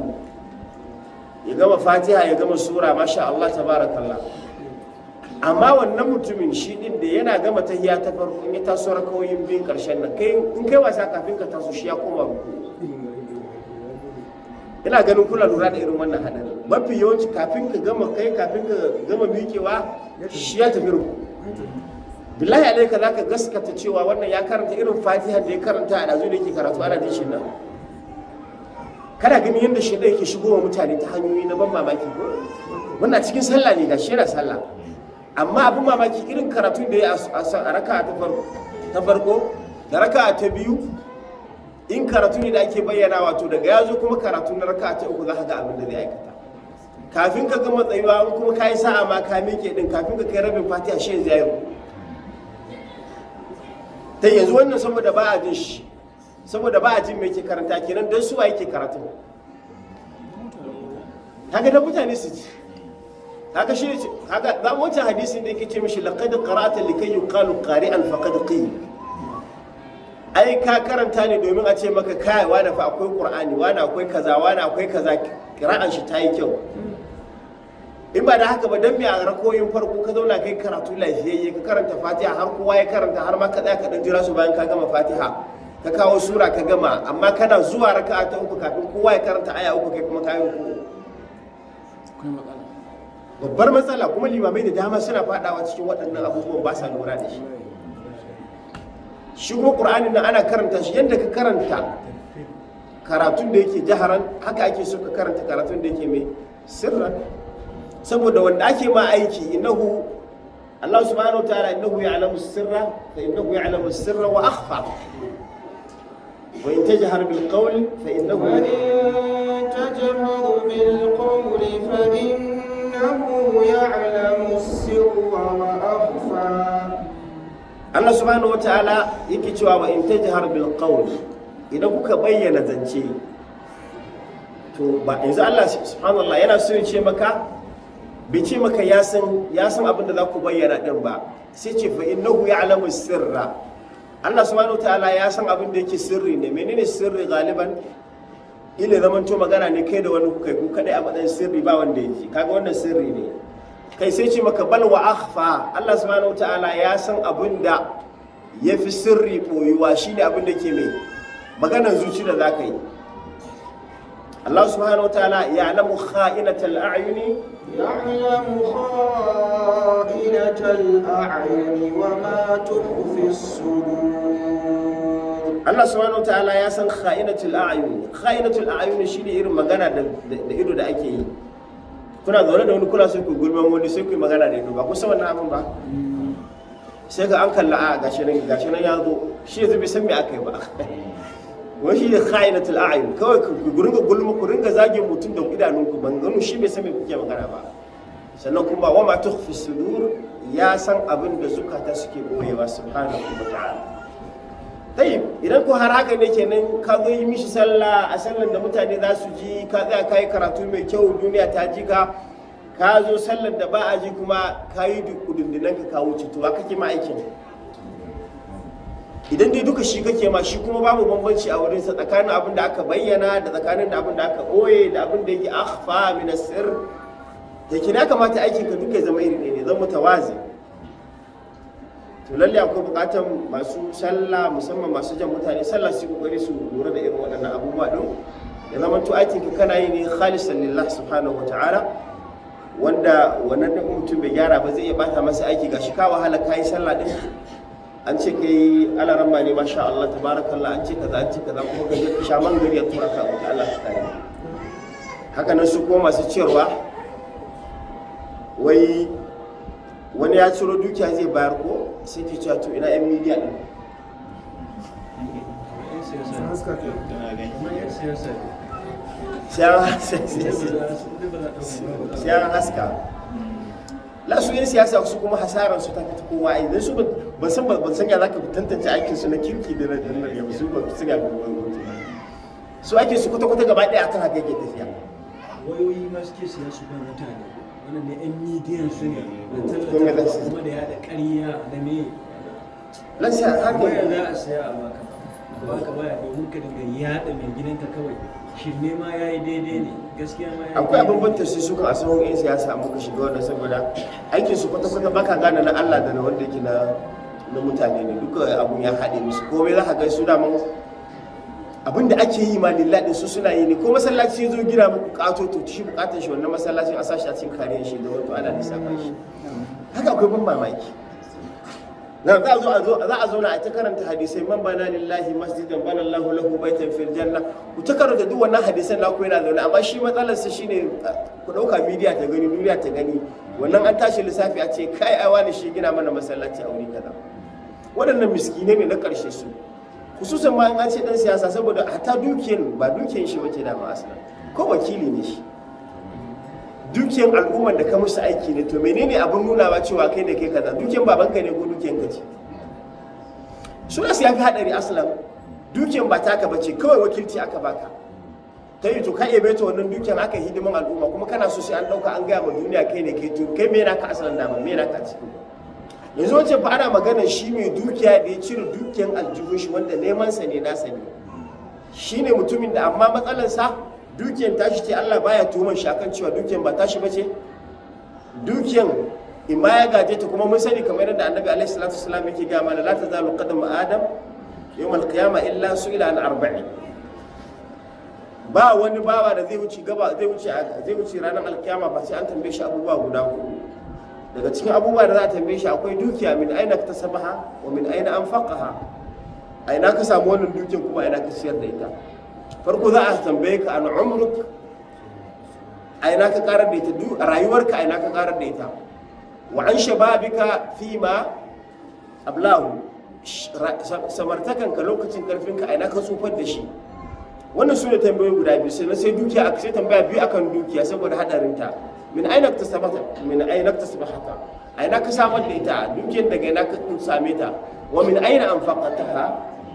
ya gama fatiha, ya gama sura, masha Allah tabarakallah. Amma wannan mutumin shi din da yana gama tahiyya ta farko, in ya taso rakawoyin biyun karshen nan, in kai wasa kafin ka taso shi ya koma ruku. Ina ganin kula lura da irin wannan hadari. Mafi yawanci kafin ka gama miƙewa shi ya tafi ruku. Billahi alaika zaka gaskata cewa wannan ya karanta irin fatiha da ya karanta a dazu da yake karatu ana jin shi nan. Kana ganin yadda shi yake shigo wa mutane ta hanyoyi na ban mamaki. Wannan cikin sallah ne, gashi yana sallah. Amma abin mamaki irin karatu da ya a raka'a ta farko da raka'a ta biyu, in karatu ne da ake bayyana, wato daga ya zo kuma karatu na raka'a ta uku za ka ga abin da zai aikata. Kafin ka gama tsayuwa kuma ka yi sa'a ma ka miƙe din, kafin ka kai rabin fatiha shi yanzu ya yi. Ta yanzu wannan saboda ba a jin shi, saboda ba a jin me ke karanta kenan, don suwa yake karatu. kaga da mutane su ji kaga shi kaga da wancan hadisin da yake ce mishi laqad qara'ata likay yuqalu qari'an faqad qil ai ka karanta ne domin a ce maka kai wani fa akwai qur'ani wani akwai kaza wani akwai kaza qira'an shi tayi kyau in ba da haka ba dan me a rakoyin farko ka zauna kai karatu lafiyayye ka karanta fatiha har kowa ya karanta har ma ka tsaya ka dan jira su bayan ka gama fatiha ka kawo sura ka gama amma kana zuwa raka'a ta uku kafin kowa ya karanta aya uku kai kuma kayi ruku babbar matsala kuma limamai da dama suna fadawa cikin waɗannan abubuwan ba sa lura da shi kuma qur'anin nan ana karanta shi yadda ka karanta karatun da yake jaharan haka ake so ka karanta karatun da yake mai sirran saboda wanda ake ma aiki innahu Allah subhanahu wataala innahu ya'lamu sirra fa innahu ya'lamu sirra wa akhfa wa in tajhar bil qawl fa innahu wa in tajhar bil qawl fa innahu ya'lamu sirra wa akhfa Allah subhanahu wataala yake cewa wa in tajhar bil qawl idan kuka bayyana zance to ba yanzu Allah subhanahu wataala yana so ya ce maka bai ce maka ya san abin da za ku bayyana din ba sai ce fa innahu ya'lamu sirra Allah subhanahu wataala ya san abin da yake sirri ne menene sirri galiban ile zaman to magana ne kai da wani kukai ku kadai a matsayin sirri ba wanda yake kaga wannan sirri ne kai sai ce maka bal wa akhfa Allah subhanahu wataala ya san abin da yafi sirri boyuwa shine abin da ke mai maganar zuci da zaka yi Allah subhanahu wataala ya'lamu kha'inatal a'yuni يعلم خائنة الأعين وما تخفي الصدور Allah subhanahu wataala ya san kha'inatul a'yun kha'inatul a'yun shine irin magana da ido da ake yi kuna zaune da wani kula sai ku gulman wani sai ku yi magana da ido ba ku san wannan abin ba sai ga an kalla a gashi nan ya zo shi yanzu bai san me aka yi ba wani shi ne kha'inatul a'yun kawai ku ringa gulma ku ringa zagin mutum da idanunku ban gano shi bai san me kuke magana ba sannan kuma wa ma tukhfi sudur ya san abin da zukata suke boyewa subhanahu wa ta'ala tayyib idan ko har haka ne kenan ka zo yi mishi sallah a sallan da mutane za su ji ka tsaya kai karatu mai kyau duniya ta ji ka zo sallar da ba a ji kuma ka yi kudindinan ka wuce to ba kake ma aikin idan dai duka shi kake ma shi kuma babu bambanci a wurin sa tsakanin abin da aka bayyana da tsakanin da abin da aka boye da abin da yake akhfa min as-sir yake ne kamata aikin ka duka zama iri ne zama mutawazi to lalle akwai bukatar masu sallah musamman masu jan mutane sallah su kokari su lura da irin waɗannan abubuwa din ya zama to aikin ka kana yi ne khalisan lillah subhanahu wataala wanda wannan da mutum bai gyara ba zai iya bata masa aiki gashi ka wahala kai sallah din an ce kai alaramma ne masha Allah tabarakallah an ce kaza kuma ka je ka sha mangari ya tura ka ga Allah ta kare haka nan su kuma masu ciyarwa wai wani ya ciro dukiya zai bayar ko sai ke cewa to ina yan media din sai an haska lasu yin siyasa su kuma hasaran su ta fita kowa ai dan su ban san ya zaka tantance aikin su na kirki da na yau su ba su ga su ake su kwata gaba daya akan haka yake tafiya wayoyi ma suke siya su ban mutane wannan ne yan midiyan su ne da tallata kuma da yada ƙarya da me lansa haka waya za a saya a baka baya domin ka dinga yada mai gidanka kawai shirme ma ya yi daidai ne gaskiya ma ya yi akwai abubuwan tafsir suka a sahun yan siyasa muka shiga wannan saboda aikin su kwata-kwata baka gane na Allah da na wanda yake na mutane ne duka abun ya haɗe musu komai za ka ga su daman abin da ake yi ma lillahi su suna yi ne ko masallaci ya zo gina muku kato to shi bukatar shi wannan masallacin a sashi a cikin kariyar shi da wato ana lissafa shi haka akwai ban mamaki na za a zo na a ta karanta hadisai man bana lillahi masjidan bana Allahu lahu baitan fil janna ku ta karanta duk wannan hadisan na ku yana zaune amma shi matsalar sa shine ku dauka media ta gani duniya ta gani wannan an tashi lissafi a ce kai ai wani shi gina mana masallaci a wuri kaza waɗannan miskine ne na ƙarshe su hususan ma an ce dan siyasa saboda hatta dukiyar ba dukiyar shi bace da ma asali ko wakili ne shi dukiyar al'ummar da ka musu aiki ne to menene abin nuna ba cewa kai ne kai kaza dukiyar babanka ne ko dukiyar ka ce suna su yafi hadari aslan dukiyar ba taka bace kawai wakilci aka baka ta yi to ka ebe ta wannan dukiyar aka yi hidiman al'umma kuma kana so sai an ɗauka an gaya ma duniya kai ne kai to kai me naka asalin dama me naka ciki yanzu wancan fa ana magana shi mai dukiya da ya cire dukiyar aljihun shi wanda neman sa ne nasa ne shine mutumin da amma matsalarsa dukiyar tashi ce Allah baya tuhumar shi akan cewa dukiyar ba tashi bace dukiyar imma ya gaje ta kuma mun sani kamar yadda annabi alaihi salatu wasallam yake ga mana la tazalu qadam adam yawm al-qiyamah illa su'ila an arba'in ba wani bawa da zai wuce ranar alkiyama ba sai an tambaye shi abubuwa guda hudu daga cikin abubuwa da za a tambaye shi akwai dukiya min aina ka tasabaha wa min aina anfaqaha aina ka samu wannan dukiyar kuma aina ka siyar da ita farko za a tambaye ka an umruk aina ka karar da ita a rayuwarka aina ka karar da ita wa an shababika fima ablahu samartakanka lokacin karfinka aina ka tsufar da shi wannan su ne tambayoyi guda biyu sai dukiya sai tambaya biyu akan dukiya saboda hadarinta min aina ka sabata min aina ka sabata aina ka samar da ita dukiyar daga aina ka same ta wa min aina anfaqataha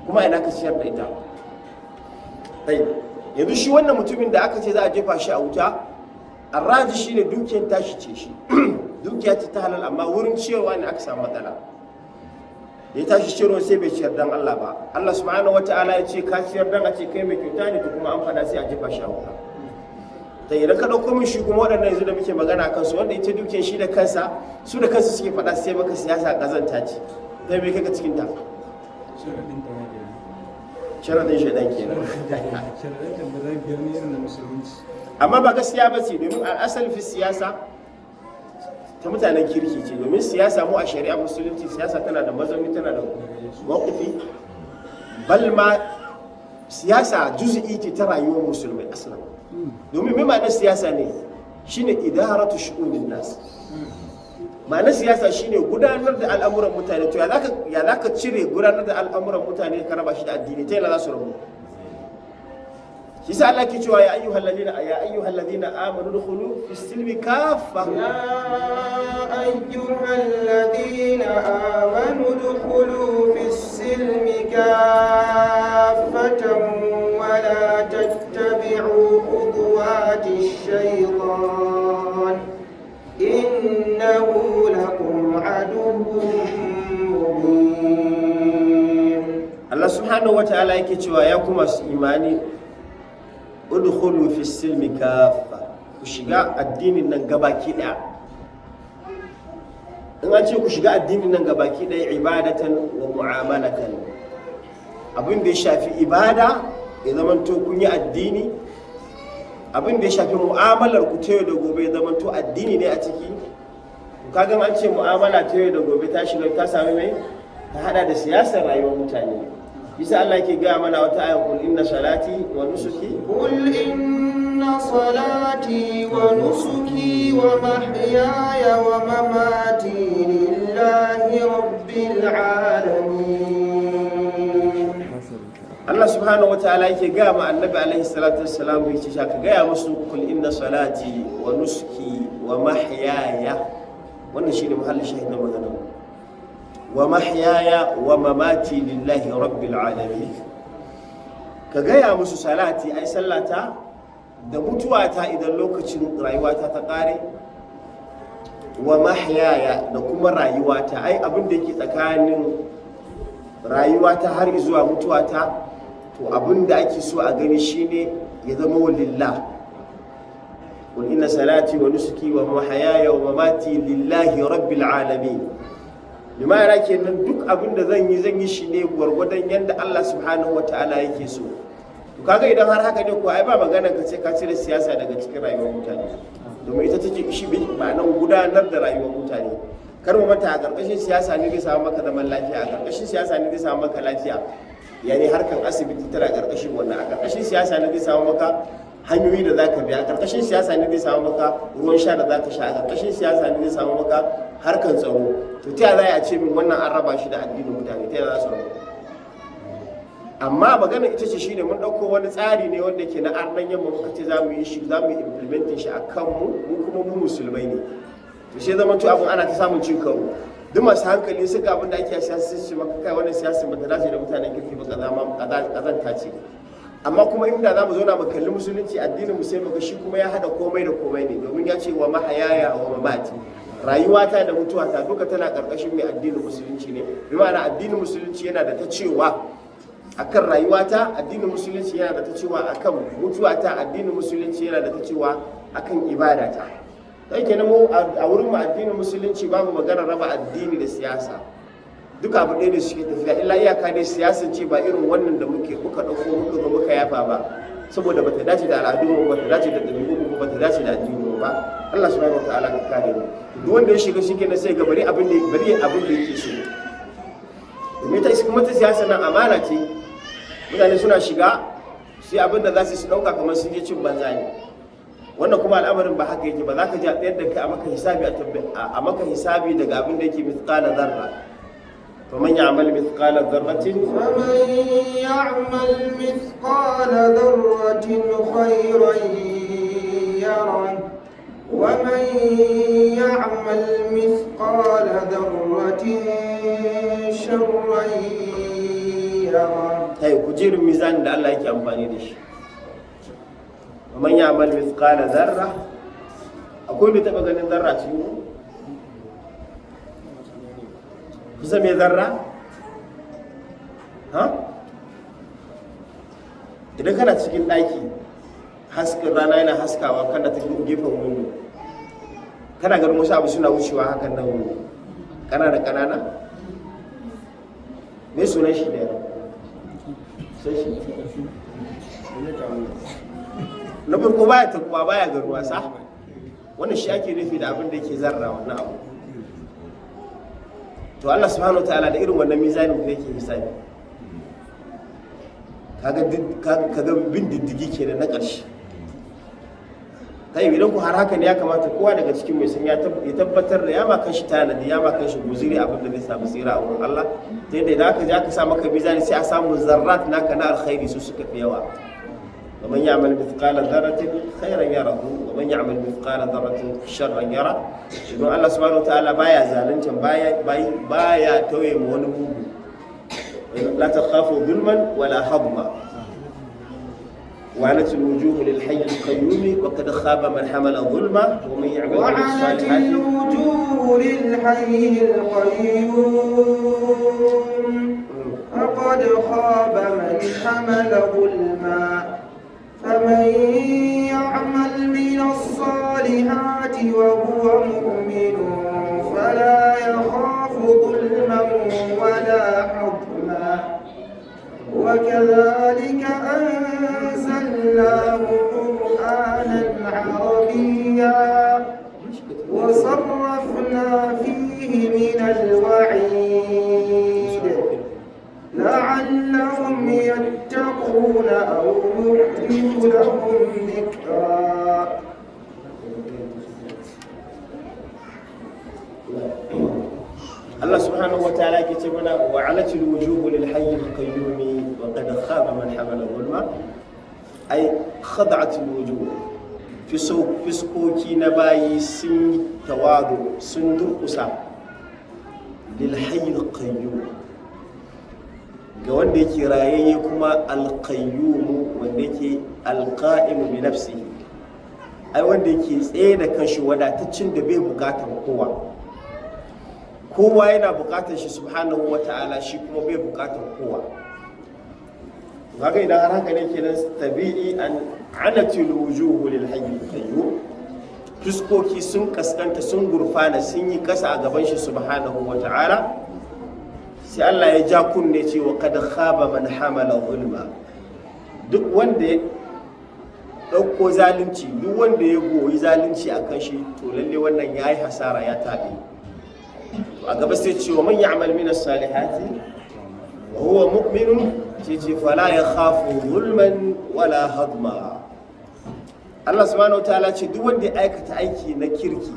kuma aina ka siyar da ita yanzu shi wannan mutumin da aka ce za a jefa shi a wuta arraji shine dukiyar tashi ce shi dukiya ce ta halal amma wurin ciyarwa ne aka samu matsala ya tashi ciyarwa sai bai ciyar dan Allah ba Allah subhanahu wataala ya ce ka ciyar dan a ce kai mai kyauta ne to kuma an fada sai a jefa shi a wuta ta idan ka dauko min shi kuma waɗannan yanzu da muke magana kan su wanda ita dukiyar shi da kansa su da kansu suke fada sai maka siyasa kazanta ce kai mai kaka cikin ta sharadin shaidan kenan amma ba gaskiya ba ce domin al'asal fi siyasa ta mutanen kirki ce domin siyasa mu a shari'a musulunci siyasa tana da mazami tana da mawqifi bal ma siyasa juz'i ce ta rayuwar musulmai aslan domin mai ma'anar siyasa ne shine idaratu shu'unin nas ma'anar siyasa shine gudanar da al'amuran mutane to ya zaka cire gudanar da al'amuran mutane ka raba shi da addini ta yana za su rabu shi sa Allah ke cewa ya ayyuhal ladina amanu dukhulu fi silmi kaffa يا أيها الذين آمنوا ادخلوا في السلم كافة ولا تتبعوا خطوات الشيطان إنه لكم عدو مبين. Allah subhanahu wataala yake cewa ya kuma su imani udkhulu fi silmi kaffa ku shiga addinin nan gabaki daya in an ce ku shiga addinin nan gabaki daya ibadatan wa mu'amalatan abin da ya shafi ibada ya zamanto kun yi addini abin da ya shafi mu'amalar ku ta yau da gobe ya zamanto addini ne a ciki kaga an ce mu'amala ta yau da gobe ta shiga ta sami mai ta hada da siyasar rayuwar mutane bisa Allah yake gaya mana wata ayan kul inna salati wa nusuki قل إن صلاتي ونسكي ومحياي ومماتي لله رب العالمين. Allah subhanahu wa ta'ala yake gaya ma annabi alaihi salatu wassalam yace ka gaya musu kul inna salati wa nusuki wa mahyaya wannan shine mahallin shahid na magana wa mahyaya wa mamati lillahi rabbil alamin ka gaya musu salati ai sallata da mutuwata idan lokacin rayuwata ta kare wa mahyaya da kuma rayuwata ai abin da yake tsakanin rayuwata har zuwa mutuwata to abin da ake so a gani shine ya zama walillah qul inna salati wa nusuki wa mahyaya wa mamati lillahi rabbil alamin limana kenan duk abin da zan yi shi ne gwargwadon yadda Allah subhanahu wataala yake so to kaga idan har haka ne ko ai ba magana ka ce ka cire siyasa daga cikin rayuwar mutane domin ita take shi ma'anar gudanar da rayuwar mutane kar mu mata a karkashin siyasa ne zai samu maka zaman lafiya a karkashin siyasa ne zai samu maka lafiya yani harkan asibiti tana karkashin wannan a karkashin siyasa ne zai samu maka hanyoyi da zaka biya a karkashin siyasa ne zai samu maka ruwan sha da zaka sha a karkashin siyasa ne zai samu maka harkan tsaro to ta za a ce min wannan an raba shi da addinin mutane ta za su rabu amma magana ita ce shine mun dauko wani tsari ne wanda ke na arnan yamma muka ce za mu yi shi za mu yi implementing shi a kanmu mu kuma mu musulmai ne to sai zaman to abun ana ta samun cin karo duk masu hankali suka abin da ake siyasa sai su maka kai wannan siyasa ba ta dace da mutanen kirki ba kazanta ce amma kuma inda za mu zauna mu kalli musulunci addinin mu sai muga shi kuma ya hada komai da komai ne, domin ya ce wa mahayaya wa mamati, rayuwata da mutuwata duka tana karkashin mai addinin musulunci ne. Bi ma'ana addinin musulunci yana da ta cewa akan rayuwata, addinin musulunci yana da ta cewa akan mutuwata, addinin musulunci yana da ta cewa akan ibadata. Sai kenan mu a wurin mu addinin musulunci babu magana raba addini da siyasa, duka abu ɗaya da suke tafiya, illa iyaka dai siyasar ce ba irin wannan da muka ɗauko muka zo muka yafa ba, saboda bata dace da al'adun mu, bata dace da ɗabi'u mu, bata dace da addinin mu ba. Allah subhanahu wataala ka kare mu. Duk wanda ya shiga shi kenan sai ga bari abin da yake so. Domin ta kuma ta siyasa nan amana ce, mutane suna shiga sai abin da za su ɗauka kamar sun je cin banza ne. Wannan kuma al'amarin ba haka yake ba, za ka ji a tsayar da kai a maka hisabi daga abin da yake mithqala zarra. فمن يعمل مثقال ذرة خيرا يره ومن يعمل مثقال ذرة شرا يره. هاي كجير الميزان ده الله يكي أمباني ديش. ومن يعمل مثقال ذرة أقول تبغى أن ذرة تيمو kusa mai zarra? Idan kana cikin ɗaki hasken rana yana haskawa kana ta gefen windo, kana ganin wasu abu suna wucewa hakan nan windo ƙanana mai sunan shi da sai shi na farko baya takuwa baya garuwa sa, wannan shi ake nufi da abin da yake zarra wannan abu. To Allah subhanahu wa ta'ala da irin wannan mizanin da yake hisabi, kaga bin diddigi kenan na ƙarshe. Tayi idan ku har haka ne ya kamata kowa daga cikin mai sun ya tabbatar da ya ma kanshi tanadi, ya ma kanshi guziri abin da zai samu tsira a wurin Allah. Ta yadda idan aka je aka sa maka mizani sai a samu zarrat naka na alkhairi su suka fi yawa. ومن يعمل مثقال ذرة خيرا يره ومن يعمل مثقال ذرة شرا يره. شنو الله سبحانه وتعالى بايا زالنتم بايا توي مون موغو لا تخافوا ظلما ولا هضما وعنت الوجوه للحي القيوم وقد خاب من حمل ظلما ومن يعمل من الصالحات. وعنت الوجوه للحي القيوم وقد خاب من حمل ظلما فمن يعمل من الصالحات وهو مؤمن فلا يخاف ظلما ولا حظما وكذلك أنزلناه قرآنا عربيا وصرفنا فيه من الوعيد لعلهم يتقون أو يحدث لهم ذكرا. الله سبحانه وتعالى كتبنا وعنت الوجوه للحي القيوم وقد خاب من حمل ظلما، أي خضعت الوجوه في سكوكي نباي سن تواضع سن درقسا للحي القيوم ga wanda yake rayayye kuma alqayyum wanda yake alqa'im bi nafsihi, ai wanda yake tsaye da kanshi wadataccen da bai bukatar kowa yana bukatar shi subhanahu wata'ala, shi kuma bai bukatar kowa. Kaga idan har haka ne kenan tabi'i an anatil wujuhu lil hayy qayyum, fuskoki sun kaskanta sun gurfana sun yi kasa a gaban shi subhanahu wata'ala. Sai Allah ya ja kunne cewa kada khaba man hamala zulma, duk wanda ya ɗauko zalunci, duk wanda ya goyi zalunci a kan shi, to lalle wannan ya yi hasara, ya taɓe. A gaba sai cewa man ya'mal min as-salihati wa huwa mu'minun, ce fala ya khafu zulman wala hadma. Allah subhanahu wa ta'ala ce duk wanda ya aikata aiki na kirki,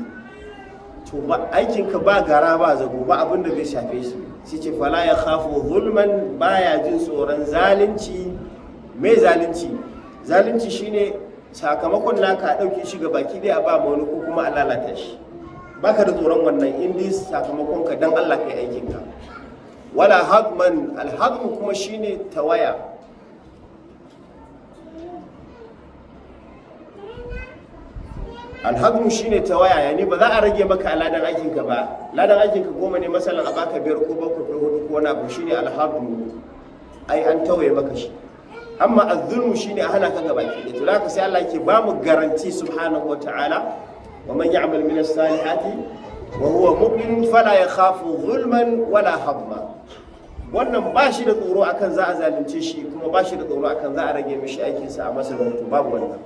to ba aikinka ba gara ba zago ba abin da zai shafe shi. Sai ce fala ya khafu zulman, baya jin tsoron zalunci. Mai zalunci? Zalunci shine sakamakon naka a ɗauke shi ga baki ɗaya a ba wani ko kuma a lalata shi. Baka da tsoron wannan in dai sakamakon ka dan Allah kai aikin ka. Wala hadman, alhadmu kuma shine tawaya. alhadmu shine tawaya, yani ba za a rage maka ladan aikin ka ba. Ladan aikin ka 10 ne masalan a baka 5 ko 7 ko 4 ko wani abu shine alhadmu, ai an tawaye maka shi. Amma az-zulmu shine a hana ka gaba ki. To haka sai Allah yake ba mu garanti subhanahu wataala, wa man ya'mal min as-salihati wa huwa mu'min fala yakhafu zulman wala hadma. Wannan ba shi da tsoro akan za a zalunce shi, kuma ba shi da tsoro akan za a rage mishi aikinsa a masa mutu, babu wannan.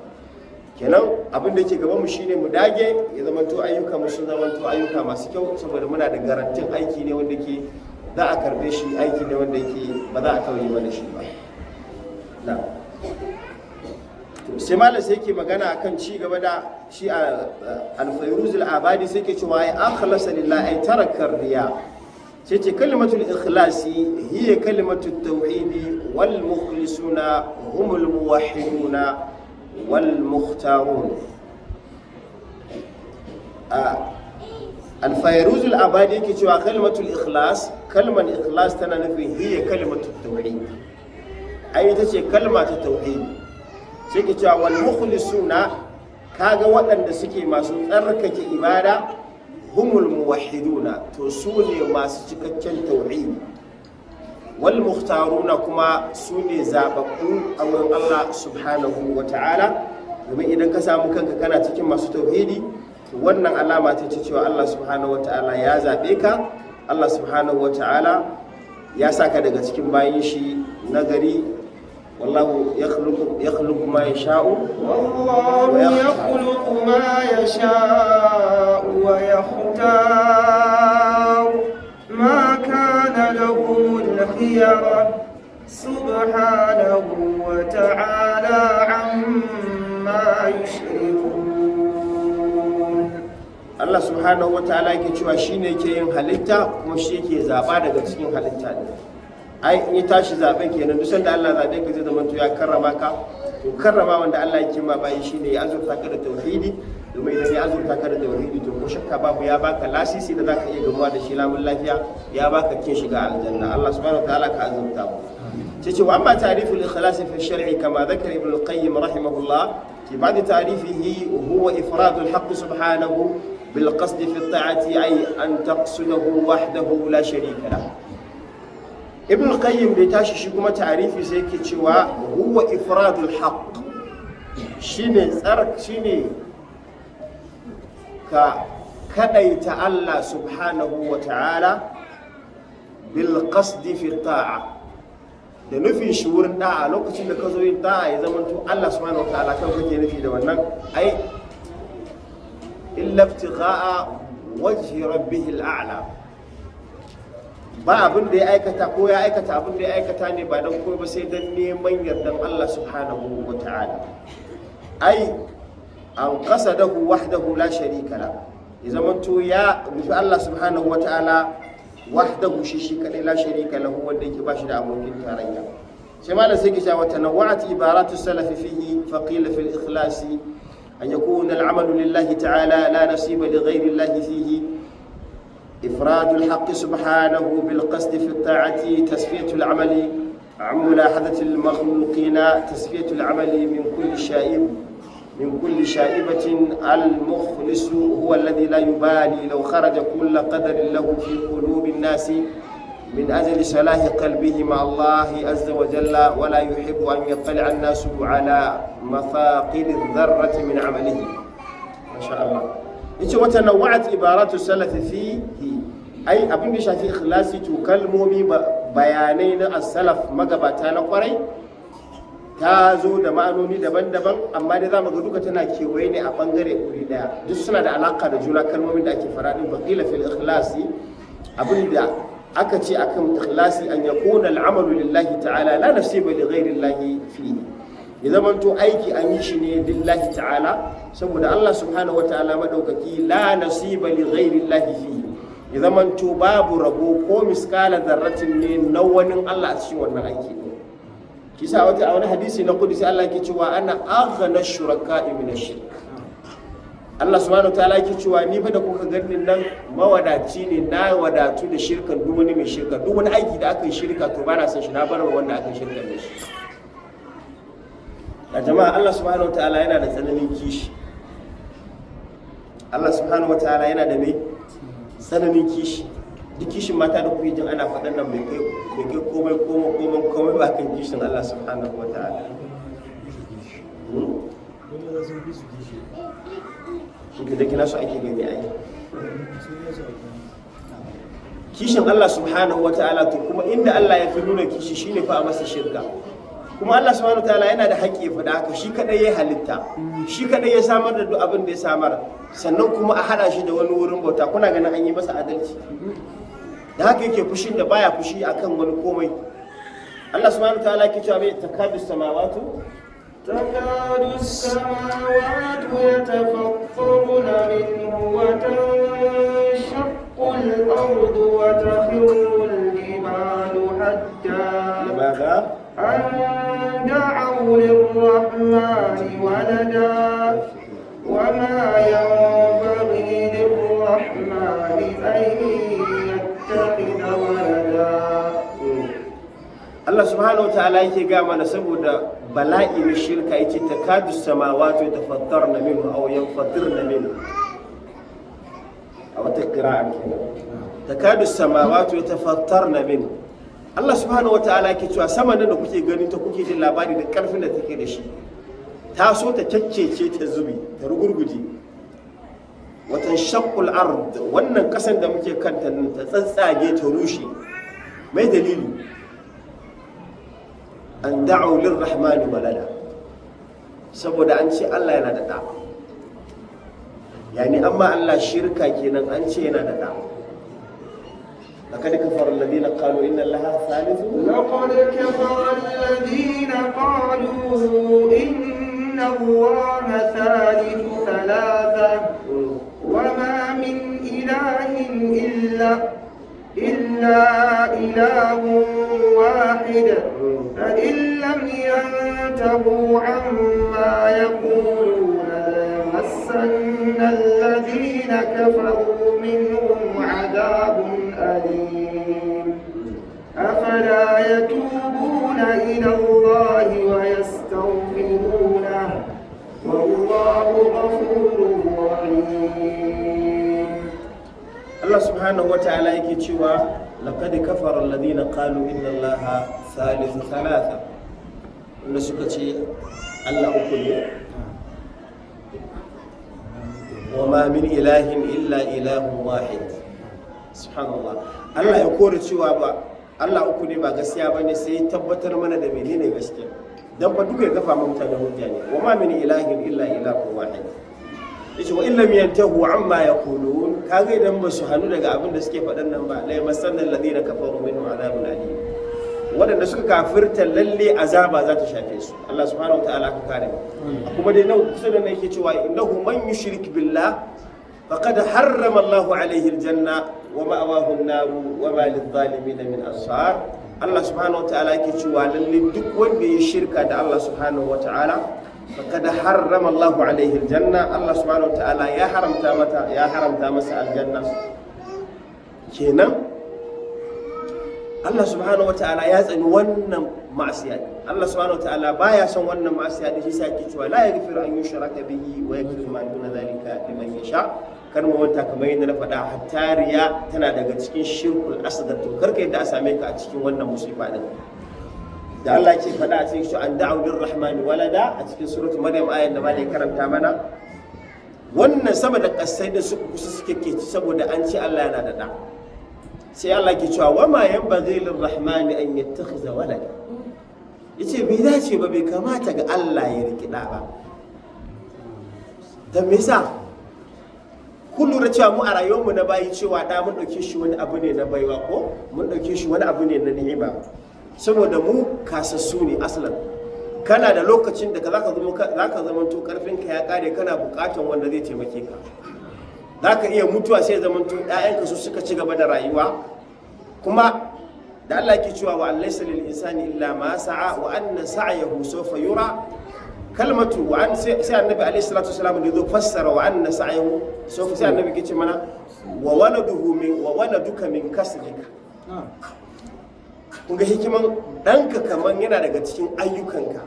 Kenan abin da yake gaban mu shine mu dage ya zamanto ayyuka mu sun zamanto ayyuka masu kyau, saboda muna da garantin aiki ne wanda ke za a karbe shi, aiki ne wanda yake ba za a tauye mana shi ba. Na sai malam sai yake magana akan ci gaba da shi al-Fayruz al-Abadi sai yake cewa ya akhlasa lillahi ay taraka riya. sai ce kalimatul ikhlasi hiya kalimatut tauhidi wal mukhlisuna humul muwahhiduna wal mukhtarun. al-Fayruz al-Abadi yake cewa kalimatul ikhlas, kalmar ikhlas tana nufin hiya kalimatut tauhid, ai ita ce kalma ta tauhidi. sai ke cewa wal mukhlisuna, kaga waɗanda suke masu tsarkake ibada, humul muwahhiduna, to su ne masu cikakken tauhidi. Wal mukhtaruna kuma su ne zababbu a wurin Allah subhanahu wa ta'ala. Domin idan ka samu kanka kana cikin masu tauhidi, to wannan alama ta ce cewa Allah subhanahu wa ta'ala ya zabe ka, Allah subhanahu wa ta'ala ya saka daga cikin bayin shi nagari. والله يخلق ما يشاء والله يخلق ما يشاء ويختار ما كان لهم الخيرة سبحانه وتعالى عما يشركون. Allah subhanahu wa ta'ala yake cewa shine yake yin halitta kuma shi yake zaba daga cikin halitta ne. Ai in ya tashi zaben kenan duk sanda Allah zabe ka zai zama to ya karrama ka. To karrama wanda Allah yake ma bayi shine ya azurta ka da tauhidi, domin idan ya azurta ka da tauhidi to ko shakka babu ya baka lasisi da zaka iya gamuwa da shi lamun lafiya, ya baka kin shiga aljanna. Allah subhanahu wa ta'ala ka azurta mu. sai ce wa amma ta'riful ikhlas fi shar'i kama dhakara ibn al-qayyim rahimahullah fi ba'd ta'rifihi huwa ifradul haqq subhanahu bil qasd fi at-ta'ati ay an taqsudahu wahdahu la sharika lahu. ibn al-qayyim bai tashi shi kuma ta'rifi sai yake cewa huwa ifradul haqq, shine ka kadaita Allah subhanahu wa ta'ala bil qasdi fi ta'a, da nufin shi wurin da'a. Lokacin da ka zo yin da'a ya zama to Allah subhanahu wa ta'ala kan kake nufi da wannan, ai illa ibtigha'a wajhi rabbihil a'la. Ba abin da ya aikata ko ya aikata abin da ya aikata ne ba dan koyi ba sai dan neman yardan Allah subhanahu wa ta'ala. Ai an qasadahu wahdahu la sharika la, ya zamanto ya nufi Allah subhanahu wa ta'ala wahdahu shi kadai la sharika lahu, wanda yake bashi da abokin tarayya. sai malam sai ke cewa tanawwa'at ibaratu salaf fihi fa qila fil ikhlasi an yakuna al-'amalu lillahi ta'ala la nasiba li ghayri Allah fihi. إفراد الحق سبحانه بالقصد في الطاعة، تسفية العمل عن ملاحظة المخلوقين، تسفية العمل من كل شائبة. المخلص هو الذي لا يبالي لو خرج كل قدر له في قلوب الناس من أجل صلاح قلبه مع الله عز وجل، ولا يحب أن يطلع الناس على مثاقل الذرة من عمله. ما شاء الله. yace wata nawa'at ibaratu salafi fihi, ai abin da shafi ikhlasi to kalmomi bayanai na as-salaf magabata na kwarai ta zo da ma'anoni daban-daban, amma dai zamu ga duka tana kewaye ne a bangare uri daya, duk suna da alaka da juna kalmomin da ake faradin. baqila fil ikhlasi, abinda aka ce akan ikhlasi an yakuna al-amalu lillahi ta'ala la nasiba li ghayri llahi fihi, ya zamanto aiki an yi shi ne lillahi ta'ala saboda Allah subhanahu wa ta'ala madaukaki, la nasiba li ghairi llahi fi, ya zamanto babu rabo ko miskala zarratin ne na wani Allah a cikin wannan aiki ne. Kisa a wani hadisi na kudisi Allah yake cewa ana aghna shuraka'i min ash-shirk. Allah subhanahu wa ta'ala yake cewa ni fa da kuka ganin nan mawadaci ne, na wadatu da shirkan duk wani mai shirka, duk wani aiki da aka yi shirka to ba na son shi, na bar wanda aka yi shirka da shi. A jama'a Allah subhanahu wa ta'ala yana da tsananin kishi. Allah subhanahu wataala yana da mai tsananin kishi. Duk kishin mata da kuke jin ana faɗan nan bai kai komai ba kan kishin Allah subhanahu wataala. Kuke da kina su ake gani ai. Kishin Allah subhanahu wataala to kuma inda Allah ya fi nuna kishi shine fa a masa shirka. Kuma Allah subhanahu wataala yana da haƙƙi ya faɗa haka, shi kadai ya halitta, shi kadai ya samar da duk abin da ya samar, sannan kuma a hada shi da wani wurin bauta. Kuna ganin an yi masa adalci? Da haka yake fushin da baya fushi akan wani komai. Allah subhanahu wataala yake cewa bai takadu samawatu تكاد السماوات يتفطرن منه وتنشق الأرض وتخر الجبال حتى لماذا أن دعوا للرحمن ولدا وما ينبغي للرحمن أن يتخذ ولدا. Allah subhanahu wataala yake ga mana saboda bala'i na shirka yake takadu samawati yatafattarna minhu aw yanfatirna minhu. A wata qira'a kenan takadu samawati yatafattarna minhu. Allah subhanahu wataala yake cewa sama nan da kuke ganin ta kuke jin labari da karfin da take da shi, ta so ta caccece ta zubi ta rugurguje. Watan shaqqul ard, wannan kasan da muke kanta nan ta tsatsage ta rushe. Mai dalili? An da'u lirrahmani walada, saboda an ce Allah yana da ɗa. Yani amma Allah shirka kenan, an ce yana da ɗa. لقد كفر الذين قالوا إن الله ثالث لقد كفر الذين قالوا إن الله ثالث ثلاثة وما من إله إلا إله واحد فإن لم ينتهوا عما يقولون ليمسن الذين كفروا منهم عذاب أليم أفلا يتوبون إلى الله ويستغفرونه والله غفور رحيم. Allah subhanahu wa ta'ala yake cewa laqad kafara alladhina qalu inna allaha thalithu thalatha, wanda suka ce Allah uku ne, wa ma min ilahin illa ilahun wahid. Subhanallah, Allah ya kore cewa ba Allah uku ne ba gaskiya bane, sai tabbatar mana da menene gaskiya. Dan fa duka ya kafa mutane hujja ne, wa ma min ilahin illa ilahun wahid. Yace wa illam yantahu amma yaqulun, kaga idan ba su hanu daga abin da suke faɗan nan ba, la yamassanna alladhina kafaru minhum adhabun alim. Wadanda suka kafirta lalle azaba za ta shafe su. Allah subhanahu wa ta'ala ka kare. Kuma dai nan kusa da nan yake cewa innahu man yushrik billah faqad harrama Allahu alayhi aljanna wa ma'awahu an-nar wa ma lidh-dhalimin min ansar. Allah subhanahu wa ta'ala yake cewa lalle duk wanda ya shirka da Allah subhanahu wa ta'ala فقد حرم الله عليه الجنة. الله سبحانه وتعالى يا حرمتا مسا الجنة. كينا الله سبحانه وتعالى يزن ونن معصية. الله سبحانه وتعالى بايا سن ونن معصية دي ساكي لا يغفر أن يشرك به ويغفر ما دون ذلك لمن يشاء. kan mu wanta kamar yadda na faɗa, hatta riya tana daga cikin shirkul asghar. To karka yadda a same ka a cikin wannan musifa din da Allah ke faɗa a cikin an da'u lirrahmani walada a cikin suratul maryam ayan da malai karanta mana. Wannan sama da kasai da suka kusa suke ke ci saboda an ce Allah yana da ɗa, sai Allah ke cewa wa ma yanbaghi lirrahmani an yattakhiza walada. Yace bai dace ba, bai kamata ga Allah ya riki ɗa ba. Dan me yasa? Kun lura cewa mu a rayuwarmu na bayi cewa ɗa mun ɗauke shi wani abu ne na baiwa, ko mun ɗauke shi wani abu ne na ni'ima, saboda mu kasassu ne asalan. Kana da lokacin da za ka zama to karfinka ya kare, kana bukatan wanda zai taimake ka. Za ka iya mutuwa sai zama to ƴaƴanka su suka ci gaba da rayuwa. Kuma da Allah ke cewa wa laysa lil insani illa ma sa'a wa anna sa'yahu sawfa yura. Kalmatu wa an sai annabi alaihi salatu wasalam da zo fassara wa anna sa'yahu sawfa, sai annabi ke ce mana wa waladuka min kasbika. Kun ga hikiman ɗanka kaman yana daga cikin ayyukanka.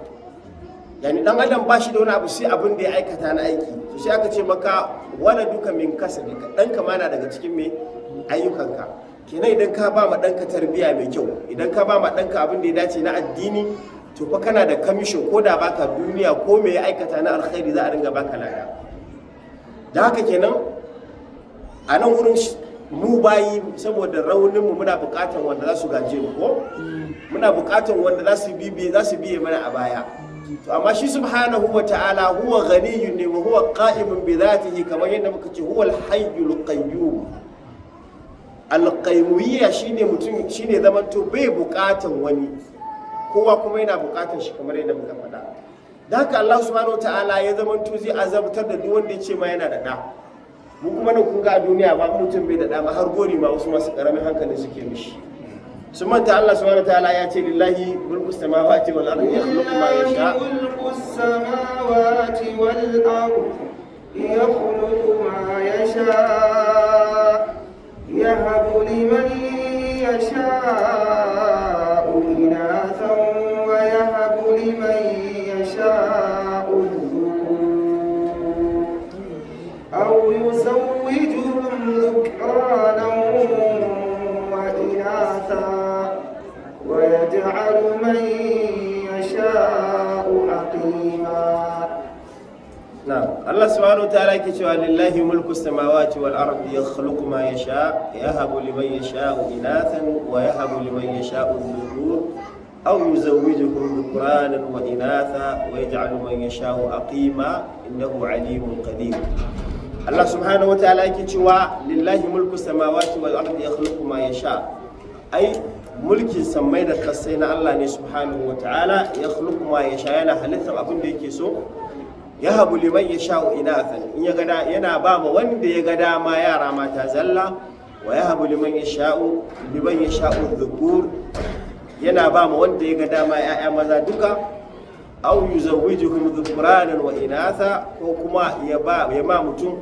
yani dan adam ba shi da wani abu sai abin da ya aikata na aiki, to sai aka ce maka wala duka min kasabika, ɗanka ma na daga cikin me ayyukanka. Kenan idan ka ba ma ɗanka tarbiyya mai kyau, idan ka ba ma ɗanka abin da ya dace na addini, to fa kana da kamishin, ko da baka duniya ko me ya aikata na alkhairi za a ringa baka lada. Da haka kenan a nan wurin mu bayi saboda rauninmu muna buƙatar wanda za su gaje mu, ko muna buƙatar wanda za su biye mana a baya. To amma shi subhanahu wa ta'ala huwa ghaniyyun ne wa huwa qa'imun bi dhatihi, kamar yadda muka ce huwa al-hayyul qayyum. Al-qayyumiyya shine mutum, shine zamanto bai buƙatan wani, kowa kuma yana buƙatar shi, kamar yadda muka faɗa. Da haka Allah subhanahu wa ta'ala ya zamanto zai azabtar da duk wanda ya ce ma yana da ɗa. Mu kuma nan kun ga a duniya ba mutum bai da ɗa ma har gori ma wasu masu ƙaramin hankali suke mishi. Sun manta Allah subhanahu wa ta'ala ya ce lillahi mulku samawati wal ardi yakhluqu ma yasha. mulku samawati wal ardi yakhluqu ma yasha yahabu liman yasha'u inathan wa yahabu liman yasha'u aw yuzawwijuhum dhukranan wa inatha ويجعل من يشاء عقيما. نعم الله سبحانه وتعالى كتب لله ملك السماوات والأرض يخلق ما يشاء يهب لمن يشاء إناثا ويهب لمن يشاء الذكور أو يزوجهم ذكرانا وإناثا ويجعل من يشاء عقيما إنه عليم قدير. الله سبحانه وتعالى كتب لله ملك السماوات والأرض يخلق ما يشاء، أي mulkin sammai da kasai na Allah ne subhanahu wa ta'ala, ya khluqu ma yasha, yana halittar abin da yake so, ya habu liman yasha'u inathan, in ya gada yana ba ma wanda ya ga dama yara mata zalla, wa ya habu liman yasha'u dhukur, yana ba ma wanda ya ga dama ya'ya maza duka, aw yuzawwijuhum dhukuranan wa inatha, ko kuma ya ma mutum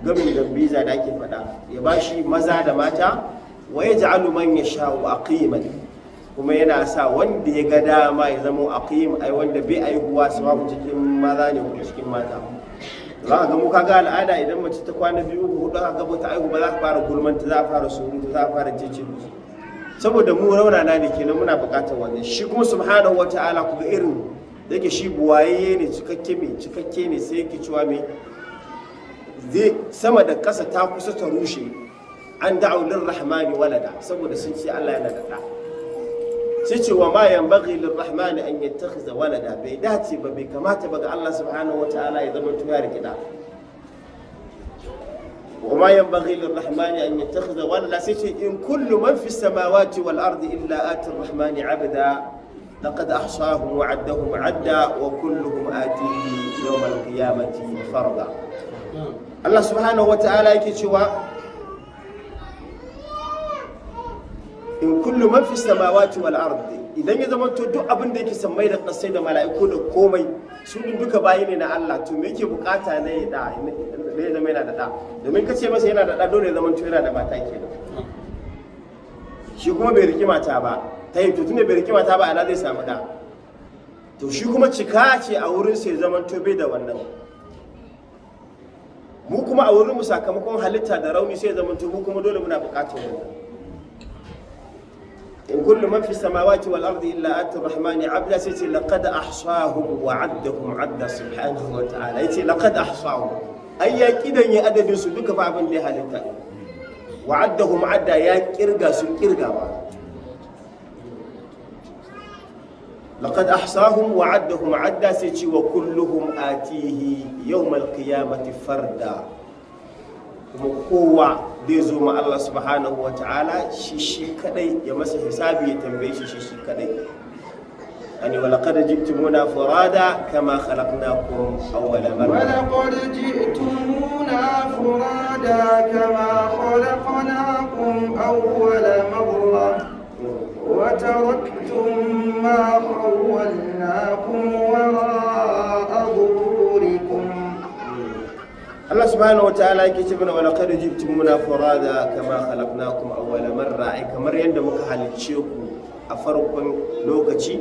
gamin gambiza da ake faɗa, ya ba shi maza da mata, wa yaj'alu man yasha'u aqiman, kuma yana sa wanda ya ga dama ya zama aqim, ai wanda bai aihuwa sababu cikin maza ne ko cikin mata. Za ka ga mu kaga al'ada idan mace ta kwana 2-4 ga ba ta aihu ba, za ka fara gulmanta, za ka fara surutu, za ka fara cece, saboda mu raunana ne kenan, muna buƙatar wannan. Shi kuma subhanahu wata'ala ku ga irin da yake shi buwaye ne, cikakke ne, sai yake cewa me zai sama da ƙasa ta kusa ta rushe, an da'u lirrahmani walada, saboda sun ce Allah yana da ɗa. Sai ce wa ma yanbaghi lirrahmani an yattakhiza walada, bai dace ba, bai kamata ba ga Allah subhanahu wataala ya zama tuya da gida. Wa ma yanbaghi lirrahmani an yattakhiza walada, sai ce in kullu man fis samawati wal ardi illa ati arrahmani abda laqad ahsahum wa addahum adda wa kulluhum atihi yawm alqiyamati farda. Allah subhanahu wataala yake cewa in kullu man fi samawati wal ardi, idan ya zama to duk abin da yake sammai da kasai da mala'iku da komai su din duka bayi ne na Allah, to me yake bukata ne da ya zama yana da da? Domin kace masa yana da da, dole ya zama to yana da mata kenan. Shi kuma bai riki mata ba, ta yi to tunda bai riki mata ba ana zai samu da? To shi kuma cika ce a wurin sai zaman to bai da wannan. Mu kuma a wurin mu sakamakon halitta da rauni sai zaman to mu kuma dole muna bukatar wannan. in kullu man fi samawati wal ardi illa ati rahmani abda, sai ce laqad ahsahum wa addahum adda subhanahu wa ta'ala, yace laqad ahsahum, ai ya kidan ya adadin su duka fa abin da ya halitta, wa addahum adda, ya kirga su kirgawa. laqad ahsahum wa addahum adda, sai ce wa kulluhum atihi yawmal qiyamati farda, kuma kowa zai zo ma Allah subhanahu wa ta'ala shi kadai, ya masa hisabi, ya tambaye shi kadai. يعني ولقد جئتمونا فرادا كما خلقناكم أول مرة. ولقد جئتمونا فرادا كما خلقناكم أول مرة وتركتم ما خولناكم وراء ظهوركم. الله سبحانه وتعالى يكتبنا ولقد جئتمونا فرادا كما خلقناكم أول مرة، أي كما يندمك حالتشيكم أفرقا لوكتي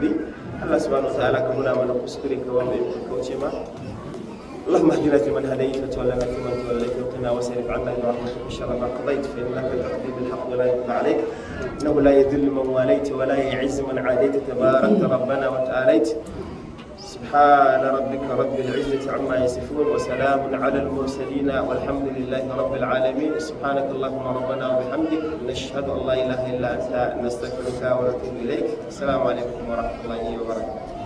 bi Allah subhanahu wa ta'ala ka nuna mana kuskure ka ba mai kauce ma اللهم اهدنا فيمن هديت وتولنا فيمن توليت وقنا واصرف عنا برحمتك شر ما قضيت فانك تقضي بالحق ولا يقضى عليك انه لا يذل من واليت ولا يعز من عاديت تبارك ربنا وتعاليت سبحان ربك رب العزة عما يصفون وسلام على المرسلين والحمد لله رب العالمين سبحانك اللهم ربنا وبحمدك نشهد ان لا اله الا انت نستغفرك ونتوب اليك السلام عليكم ورحمه الله وبركاته